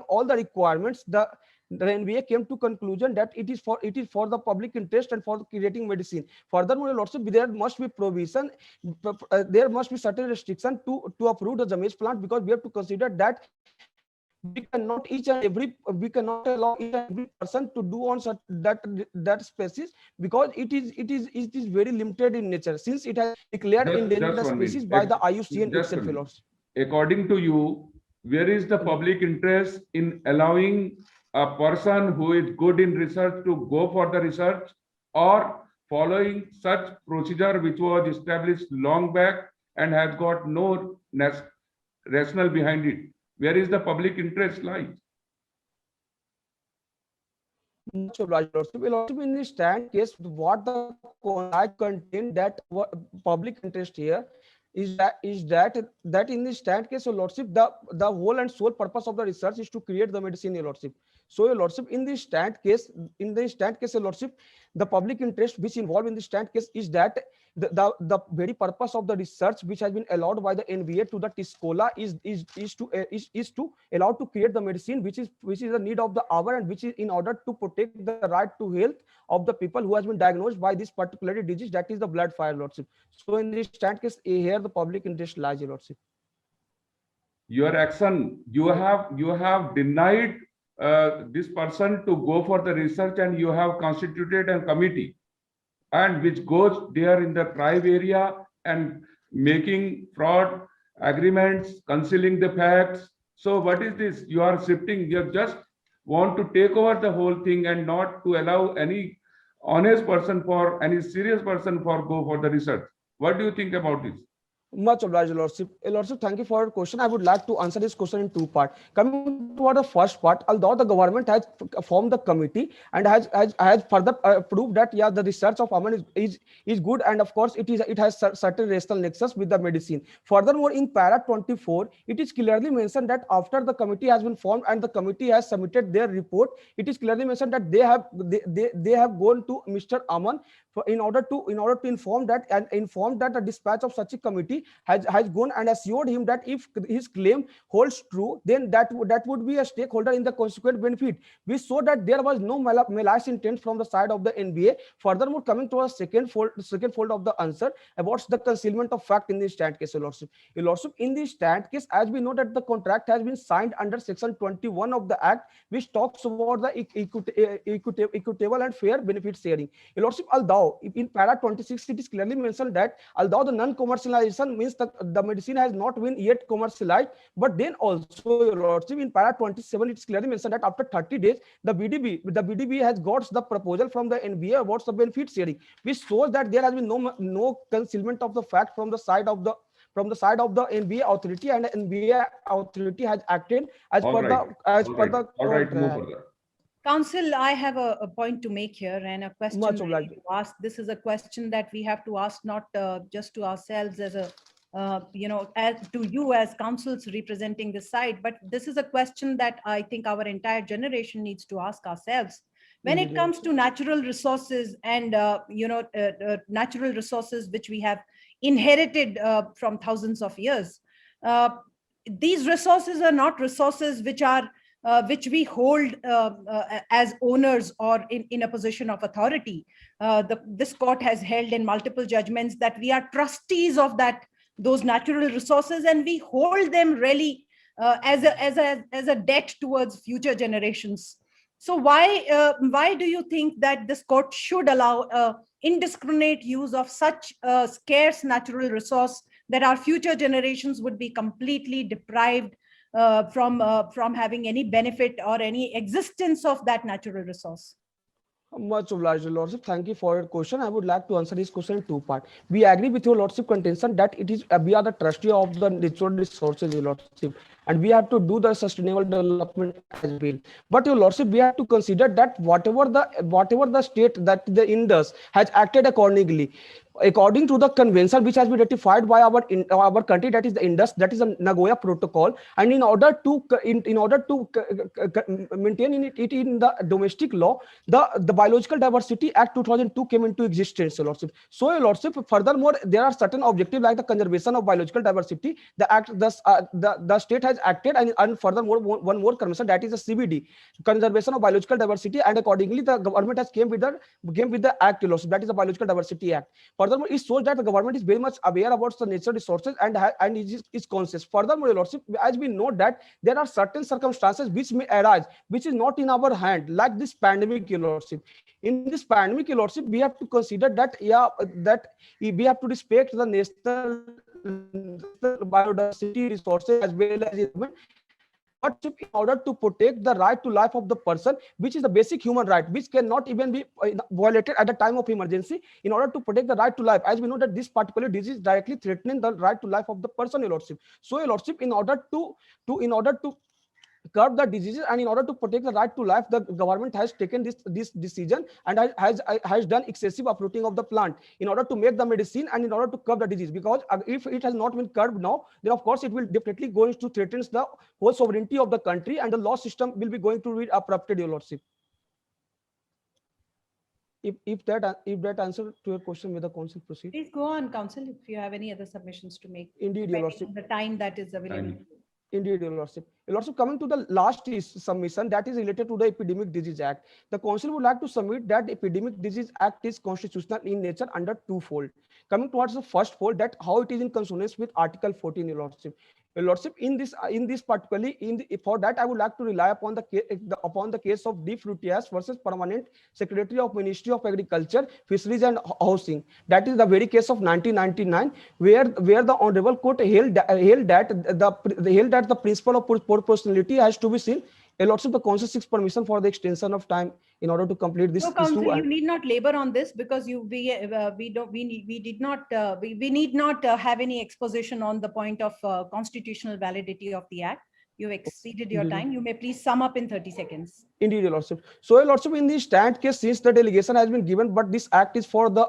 all the requirements, the NVA came to conclusion that it is for the public interest and for creating medicine. Furthermore, also there must be provision, there must be certain restriction to approve the Jameez plant, because we have to consider that we cannot allow each and every person to do on that species, because it is very limited in nature, since it has declared endangered species by the IUCN itself. According to you, where is the public interest in allowing a person who is good in research to go for the research, or following such procedure which was established long back and has got no rationale behind it? Where is the public interest lies? Much obliged, Lordship. Lordship, in the stand case, what the contain that public interest here is that in the stand case, so Lordship, the whole and sole purpose of the research is to create the medicine, Your Lordship. So, Your Lordship, in the stand case, Your Lordship, the public interest which involved in the stand case is that the very purpose of the research which has been allowed by the NBA to the TISCOLA is to allow to create the medicine which is the need of the hour, and which is in order to protect the right to health of the people who has been diagnosed by this particular disease, that is the blood fire, Lordship. So in this stand case, here the public interest lies, Your Lordship. Your action, you have denied this person to go for the research, and you have constituted a committee, and which goes there in the tribe area and making fraud agreements, concealing the facts. So what is this? You are shifting, you just want to take over the whole thing and not to allow any honest person for any serious person for go for the research. What do you think about this? Much obliged, Lordship. Lordship, thank you for your question. I would like to answer this question in two parts. Coming to the first part, although the government has formed the committee and has further proved that the research of Aman is good, and of course it has certain rational nexus with the medicine. Furthermore, in para 24, it is clearly mentioned that after the committee has been formed and the committee has submitted their report, it is clearly mentioned that they have gone to Mr. Aman in order to inform that the dispatch of such a committee has gone and assured him that if his claim holds true, then that would be a stakeholder in the consequent benefit. We saw that there was no malicious intent from the side of the NBA. Furthermore, coming to a second fold of the answer about the concealment of fact in the stand case, Your Lordship, in the stand case, as we know that the contract has been signed under section 21 of the act, which talks about the equitable and fair benefit sharing. Your Lordship, although in para 26 it is clearly mentioned that although the non-commercialization means the medicine has not been yet commercialized, but then also, Your Lordship, in para 27 it's clearly mentioned that after 30 days the BDB has got the proposal from the NBA about the benefit sharing, which shows that there has been no concealment of the fact from the side of the NBA authority, and the NBA authority has acted as per the contract. Council, I have a point to make here, and a question to ask. This is a question that we have to ask, not just to ourselves as a, as to you as councils representing the side, but this is a question that I think our entire generation needs to ask ourselves. When it comes to natural resources and, natural resources which we have inherited from thousands of years, these resources are not resources which we hold as owners or in a position of authority. This court has held in multiple judgments that we are trustees of those natural resources, and we hold them really as a debt towards future generations. So why do you think that this court should allow indiscriminate use of such a scarce natural resource that our future generations would be completely deprived from having any benefit or any existence of that natural resource? Much obliged, Your Lordship. Thank you for your question. I would like to answer this question in two parts. We agree with Your Lordship contention that we are the trustee of the natural resources, Your Lordship, and we have to do the sustainable development as well. But Your Lordship, we have to consider that whatever the state that the Indus has acted accordingly, according to the convention which has been ratified by our country, that is the Indus, that is the Nagoya Protocol, and in order to maintain it in the domestic law, the Biological Diversity Act 2002 came into existence, Your Lordship. So, Your Lordship, furthermore, there are certain objectives like the conservation of biological diversity. The state has acted, and furthermore, one more convention, that is the CBD, conservation of biological diversity, and accordingly the government has came with the act, Your Lordship, that is the Biological Diversity Act. Furthermore, it shows that the government is very much aware about the natural resources and is conscious. Furthermore, Your Lordship, as we know that there are certain circumstances which may arise, which is not in our hand, like this pandemic, Your Lordship. In this pandemic, Your Lordship, we have to consider that we have to respect the national biodiversity resources as well as Lordship, in order to protect the right to life of the person, which is the basic human right, which cannot even be violated at the time of emergency, in order to protect the right to life, as we know that this particular disease is directly threatening the right to life of the person, Your Lordship. So, Your Lordship, in order to curb the diseases and in order to protect the right to life, the government has taken this decision and has done excessive uprooting of the plant in order to make the medicine and in order to curb the disease. Because if it has not been curbed now, then of course it will definitely going to threaten the whole sovereignty of the country, and the law system will be going to be corrupted, Your Lordship. If that answer to your question, may the council proceed. Please go on, council, if you have any other submissions to make. Indeed, Your Lordship. The time that is available. Indeed, Your Lordship. Your Lordship, coming to the last submission that is related to the Epidemic Disease Act, the council would like to submit that Epidemic Disease Act is constitutional in nature under twofold. Coming towards the first fold, that how it is in consonance with Article 14, Your Lordship. Your Lordship, in this particularly, for that I would like to rely upon the case of D. Fruitias versus Permanent Secretary of Ministry of Agriculture, Fisheries and Housing. That is the very case of 1999, where the Honorable Court held that the principle of proportionality has to be seen. Your Lordship, the council seeks permission for the extension of time in order to complete this issue. Council, you and need not labor on this because we need not have any exposition on the point of constitutional validity of the act. You've exceeded your time. You may please sum up in 30 seconds. Indeed, Your Lordship. So, Your Lordship, in the stand case, since the delegation has been given, but this act is for the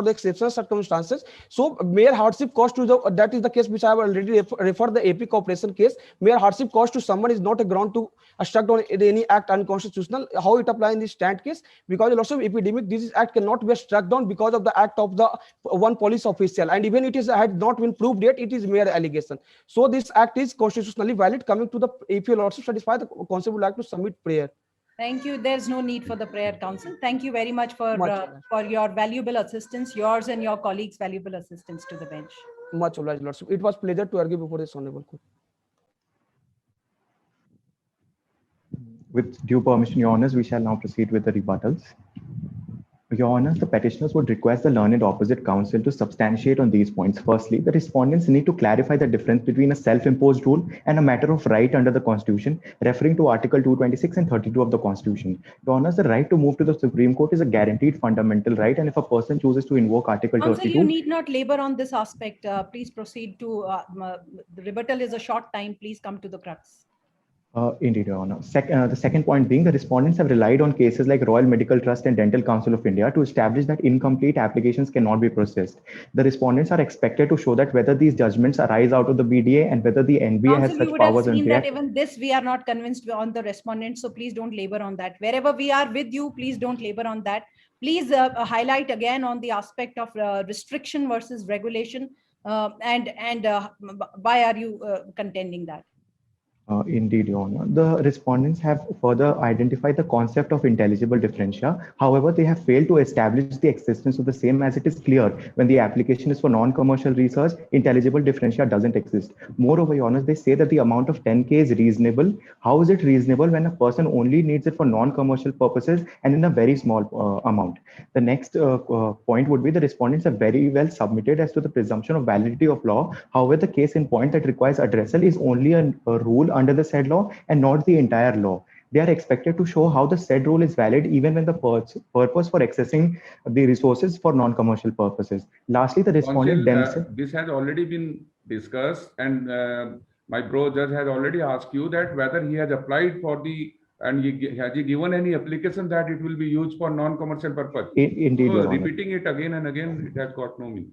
exceptional circumstances. So, mere hardship cost to that is the case which I have already referred the AP Corporation case. Mere hardship cost to someone is not a ground to obstruct on any act unconstitutional. How it applies in the stand case? Because Your Lordship, Epidemic Disease Act cannot be struck down because of the act of the one police official, and even it had not been proved yet, it is mere allegation. So, this act is constitutionally valid. Coming to the, if Your Lordship satisfied, the council would like to submit prayer. Thank you. There's no need for the prayer, council. Thank you very much for your valuable assistance, yours and your colleagues' valuable assistance to the bench. Much obliged, Lordship. It was a pleasure to argue before this honorable court. With due permission, Your Honours, we shall now proceed with the rebuttals. Your Honours, the petitioners would request the learned opposite counsel to substantiate on these points. Firstly, the respondents need to clarify the difference between a self-imposed rule and a matter of right under the Constitution, referring to Article 226 and 32 of the Constitution. Your Honours, the right to move to the Supreme Court is a guaranteed fundamental right, and if a person chooses to invoke Article 32... Counsel, you need not labor on this aspect. Please proceed to... the rebuttal is a short time. Please come to the crux. Indeed, Your Honour. The second point being, the respondents have relied on cases like Royal Medical Trust and Dental Council of India to establish that incomplete applications cannot be processed. The respondents are expected to show that whether these judgments arise out of the BDA and whether the NBA has such powers. And that even this we are not convinced on the respondents, so please don't labor on that. Wherever we are with you, please don't labor on that. Please highlight again on the aspect of restriction versus regulation, and why are you contending that? Indeed, Your Honour. The respondents have further identified the concept of intelligible differentia. However, they have failed to establish the existence of the same, as it is clear when the application is for non-commercial research, intelligible differentia doesn't exist. Moreover, Your Honour, they say that the amount of 10K is reasonable. How is it reasonable when a person only needs it for non-commercial purposes and in a very small amount? The next point would be the respondents have very well submitted as to the presumption of validity of law. However, the case in point that requires addressal is only a rule under the said law and not the entire law. They are expected to show how the said rule is valid even when the purpose for accessing the resources for non-commercial purposes. Lastly, the respondent this has already been discussed, and my bro judge has already asked you that whether he has applied for the, and has he given any application that it will be used for non-commercial purpose? Indeed, so repeating it again and again, it has got no meaning.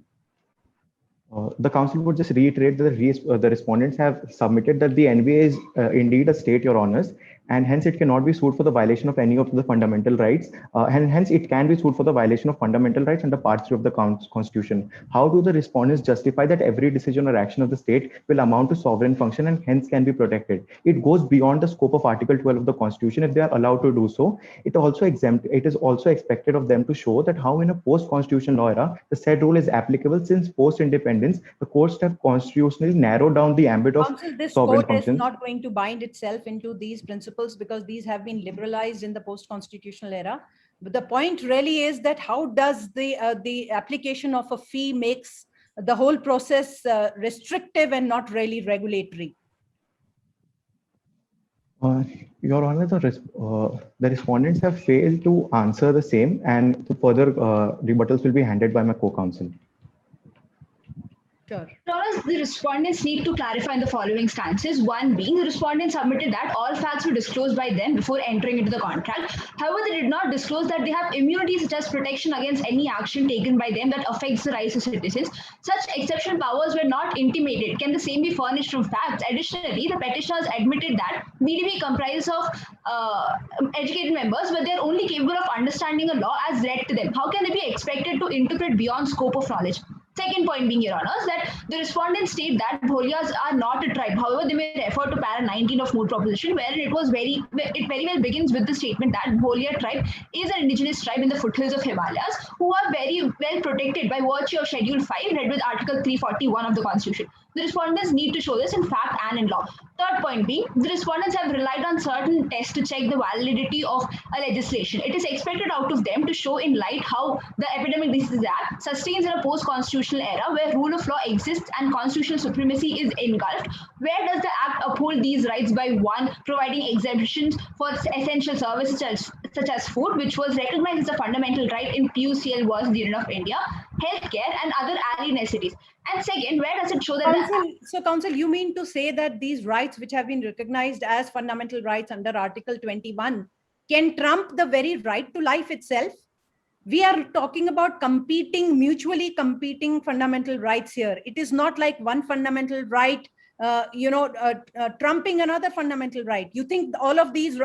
The council would just reiterate that the respondents have submitted that the NBA is indeed a state, Your Honours, and hence it cannot be sued for the violation of any of the fundamental rights, and hence it can be sued for the violation of fundamental rights under Part 3 of the Constitution. How do the respondents justify that every decision or action of the state will amount to sovereign function and hence can be protected? It goes beyond the scope of Article 12 of the Constitution if they are allowed to do so. It is also expected of them to show that how in a post-constitutional law era, the said rule is applicable, since post-independence, the courts have constitutionally narrowed down the ambit of this sovereign court functions. Is not going to bind itself into these principles because these have been liberalized in the post-constitutional era. But the point really is that how does the application of a fee makes the whole process restrictive and not really regulatory? Your Honor, the respondents have failed to answer the same, and the further rebuttals will be handed by my co-counsel. Sure. The respondents need to clarify in the following stances. One being, the respondents submitted that all facts were disclosed by them before entering into the contract. However, they did not disclose that they have immunity such as protection against any action taken by them that affects the rights of citizens. Such exceptional powers were not intimated. Can the same be furnished from facts? Additionally, the petitioners admitted that BDP comprises of educated members, but they are only capable of understanding a law as read to them. How can they be expected to interpret beyond scope of knowledge? Second point being, Your Honors, that the respondents state that Bholias are not a tribe. However, they may refer to para 19 of moot proposition, wherein it very well begins with the statement that Bholia tribe is an indigenous tribe in the foothills of Himalayas, who are very well protected by virtue of Schedule 5, read with Article 341 of the Constitution. The respondents need to show this in fact and in law. Third point being, the respondents have relied on certain tests to check the validity of a legislation. It is expected out of them to show in light how the Epidemic Diseases Act sustains in a post-constitutional era where rule of law exists and constitutional supremacy is engulfed. Where does the Act uphold these rights by one, providing exemptions for essential services such as food, which was recognized as a fundamental right in PUCL versus the Union of India, healthcare, and other allied necessities. And second, where does it show that Counsel, you mean to say that these rights which have been recognized as fundamental rights under Article 21 can trump the very right to life itself? We are talking about mutually competing fundamental rights here. It is not like one fundamental right, trumping another fundamental right. You think all of these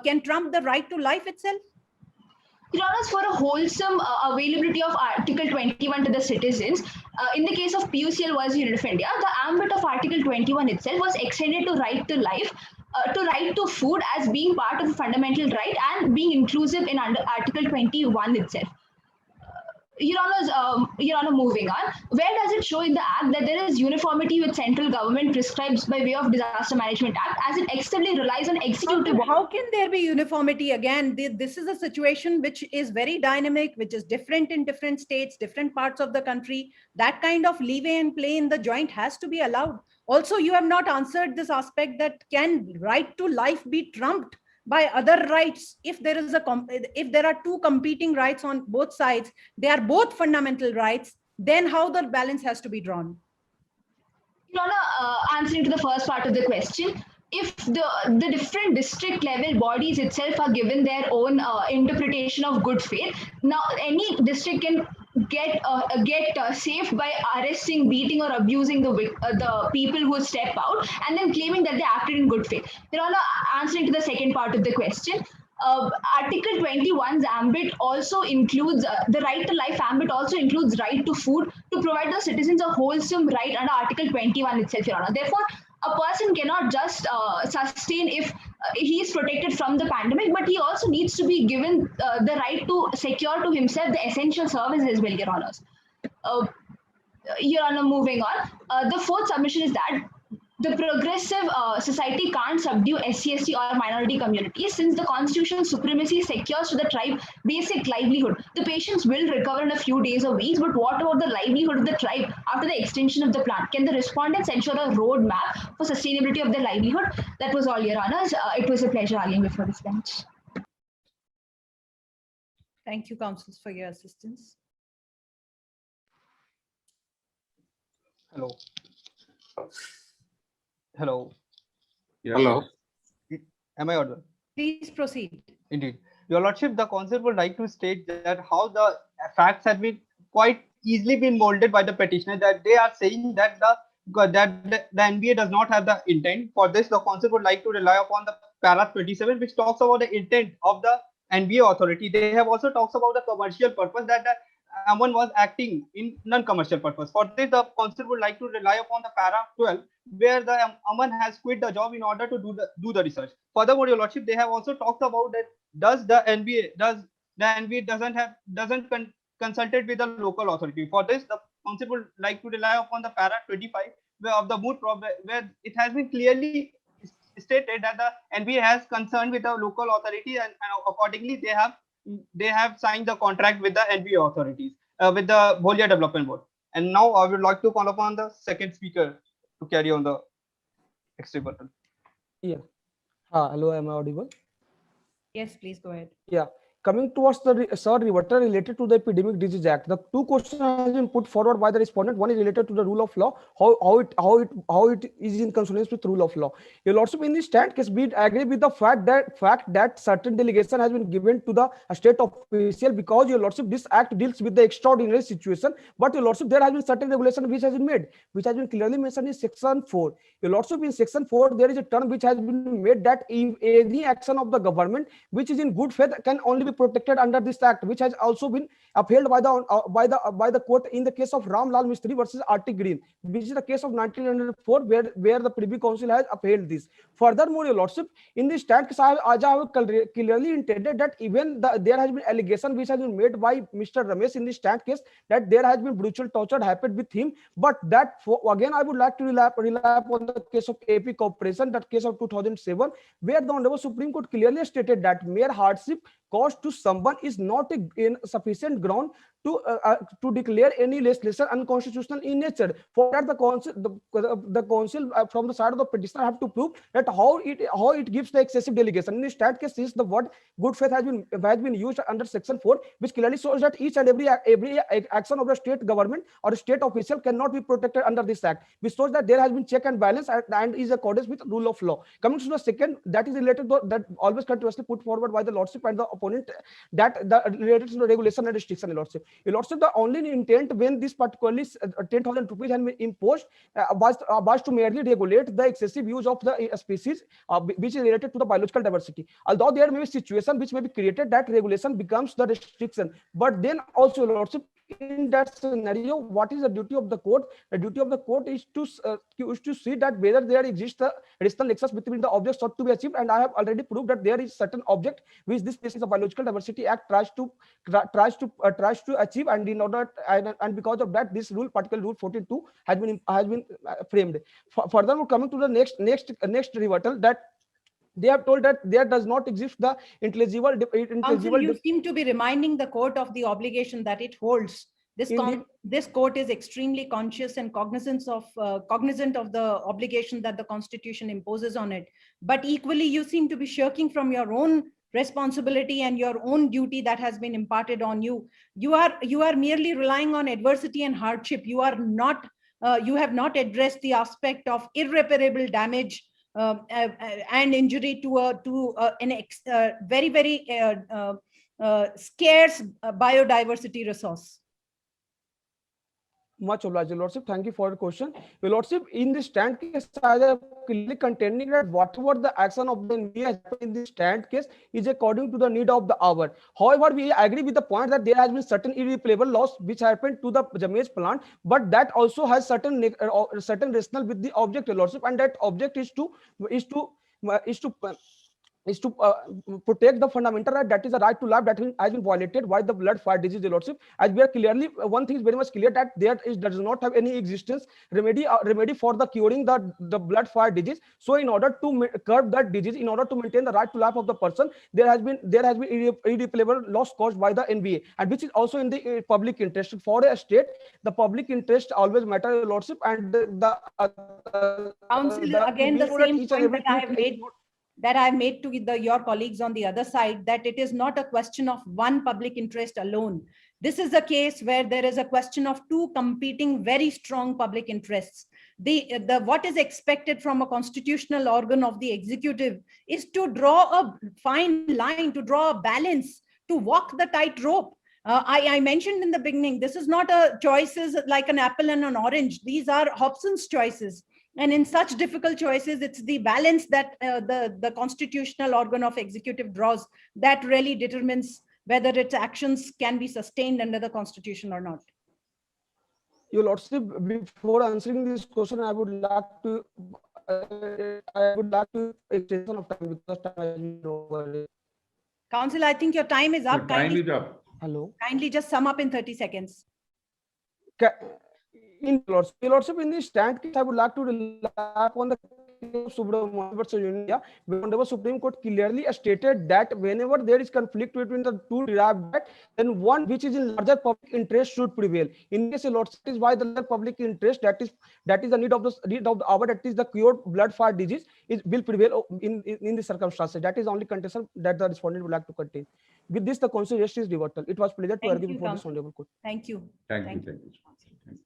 can trump the right to life itself? Your Honors, for a wholesome availability of Article 21 to the citizens, in the case of PUCL versus Union of India, the ambit of Article 21 itself was extended to right to life, to right to food as being part of a fundamental right and being inclusive in under Article 21 itself. Your Honor, moving on, where does it show in the Act that there is uniformity with central government prescribed by way of Disaster Management Act, as it extensively relies on executive? How can there be uniformity? Again, this is a situation which is very dynamic, which is different in different states, different parts of the country. That kind of leeway and play in the joint has to be allowed. Also, you have not answered this aspect that can right to life be trumped by other rights. If there are two competing rights on both sides, they are both fundamental rights, then how the balance has to be drawn? Your Honor, answering to the first part of the question, if the different district level bodies itself are given their own interpretation of good faith, now any district can get saved by arresting, beating, or abusing the people who step out, and then claiming that they acted in good faith. Your Honor, answering to the second part of the question, Article 21's ambit also includes the right to life ambit also includes right to food, to provide the citizens a wholesome right under Article 21 itself, Your Honor. Therefore, a person cannot just sustain if he is protected from the pandemic, but he also needs to be given the right to secure to himself the essential services as well, Your Honors. Your Honor, moving on. The fourth submission is that the progressive society can't subdue SC/ST or minority communities, since the constitutional supremacy secures to the tribe basic livelihood. The patients will recover in a few days or weeks, but what about the livelihood of the tribe after the extension of the plan? Can the respondents ensure a roadmap for sustainability of their livelihood? That was all, Your Honors. It was a pleasure arguing before this bench. Thank you, counsels, for your assistance. Hello. Hello. Yes. Hello. Am I audible? Please proceed. Indeed. Your Lordship, the counsel would like to state that how the facts have been quite easily been molded by the petitioner, that they are saying that the NBA does not have the intent. For this, the counsel would like to rely upon the paragraph 27, which talks about the intent of the NBA authority. They have also talks about the commercial purpose, that someone was acting in non-commercial purpose. For this, the counsel would like to rely upon the paragraph 12, where the Aman has quit the job in order to do the research. Furthermore, Your Lordship, they have also talked about that the NBA doesn't consulted with the local authority. For this, the counsel would like to rely upon the paragraph 25 of the moot problem, where it has been clearly stated that the NBA has concerned with the local authority, and accordingly they have signed the contract with the NBA authorities, with the Bholia Development Board. And now I would like to call upon the second speaker to carry on the next rebuttal. Yeah. Hello, am I audible? Yes, please go ahead. Yeah. Coming towards the third reverter related to the Epidemic Disease Act, the two questions have been put forward by the respondent. One is related to the rule of law, how it is in consonance with rule of law. Your Lordship, in this stand case, we agree with the fact that certain delegation has been given to the state official, because Your Lordship, this act deals with the extraordinary situation. But Your Lordship, there has been certain regulation which has been made, which has been clearly mentioned in section 4. Your Lordship, in section 4, there is a term which has been made that if any action of the government which is in good faith can only be protected under this act, which has also been upheld by the court in the case of Ram Lal Mistry versus Arctic Green, which is the case of 1904, where the Privy Council has upheld this. Furthermore, Your Lordship, in this stand case, I have clearly intended that even there has been allegation which has been made by Mr. Ramesh in this stand case that there has been brutal torture happened with him, but that again I would like to rely upon the case of AP Corporation, that case of 2007, where the Honorable Supreme Court clearly stated that mere hardship caused to someone is not a sufficient ground to declare any legislation unconstitutional in nature. For that, the council from the side of the petitioner have to prove that how it gives the excessive delegation. In this case, is the word good faith has been used under section 4, which clearly shows that each and every action of the state government or state official cannot be protected under this act, which shows that there has been check and balance and is accordance with rule of law. Coming to the second, that is related to that always continuously put forward by the Lordship and the opponent, that related to the regulation and restriction. Lordship, Your Lordship, the only intent when this particularly 10,000 rupees has been imposed was to merely regulate the excessive use of the species which is related to the biological diversity. Although there may be situation which may be created that regulation becomes the restriction, but then also, Lordship, in that scenario, what is the duty of the court? The duty of the court is to see that whether there exists a additional nexus between the objects sought to be achieved, and I have already proved that there is certain object which this species of Biological Diversity Act tries to achieve, and in order and because of that, this rule, particular rule 14.2, has been framed. Furthermore, coming to the next rebuttal, that they have told that there does not exist the intelligible. Counsel, you seem to be reminding the court of the obligation that it holds. This court is extremely conscious and cognizant of the obligation that the Constitution imposes on it. But equally, you seem to be shirking from your own responsibility and your own duty that has been imparted on you. You are merely relying on adversity and hardship. You have not addressed the aspect of irreparable damage and injury to a very, very scarce biodiversity resource. Much obliged, Your Lordship. Thank you for your question. Your Lordship, in this stand case, I am clearly contending that whatever the action of the NBA has happened in this stand case is according to the need of the hour. However, we agree with the point that there has been certain irreparable loss which happened to the Jamej plant, but that also has certain rationale with the object, Your Lordship, and that object is to protect the fundamental right, that is the right to life, that has been violated by the blood-fired disease, Your Lordship. As we are clearly, one thing is very much clear, that there does not have any existence remedy for the curing the blood-fired disease. So in order to curb that disease, in order to maintain the right to life of the person, there has been irreparable loss caused by the NBA, and which is also in the public interest. For a state, the public interest always matters, Your Lordship, and Counsel, again, the same point that I have made to your colleagues on the other side, that it is not a question of one public interest alone. This is a case where there is a question of two competing very strong public interests. What is expected from a constitutional organ of the executive is to draw a fine line, to draw a balance, to walk the tightrope. I mentioned in the beginning, this is not a choices like an apple and an orange. These are Hobson's choices. And in such difficult choices, it's the balance that the constitutional organ of executive draws that really determines whether its actions can be sustained under the Constitution or not. Your Lordship, before answering this question, I would like to extension of time because time is over. Counsel, I think your time is up. Time is up. Hello. Kindly just sum up in 30 seconds. Your Lordship, in this stand case, I would like to rely upon the Subramanian versus India, where Honorable Supreme Court clearly stated that whenever there is conflict between the two derived acts, then one which is in larger public interest should prevail. In case, Your Lordship, is why the larger public interest, that is the need of the hour, that is the cure blood for disease, will prevail in the circumstances. That is only contention that the respondent would like to contain. With this, the counsel rests his rebuttal. It was pleasure to Thank argue you, before this counsel. honorable court. Thank you. Thank you. Thank you. Thank you.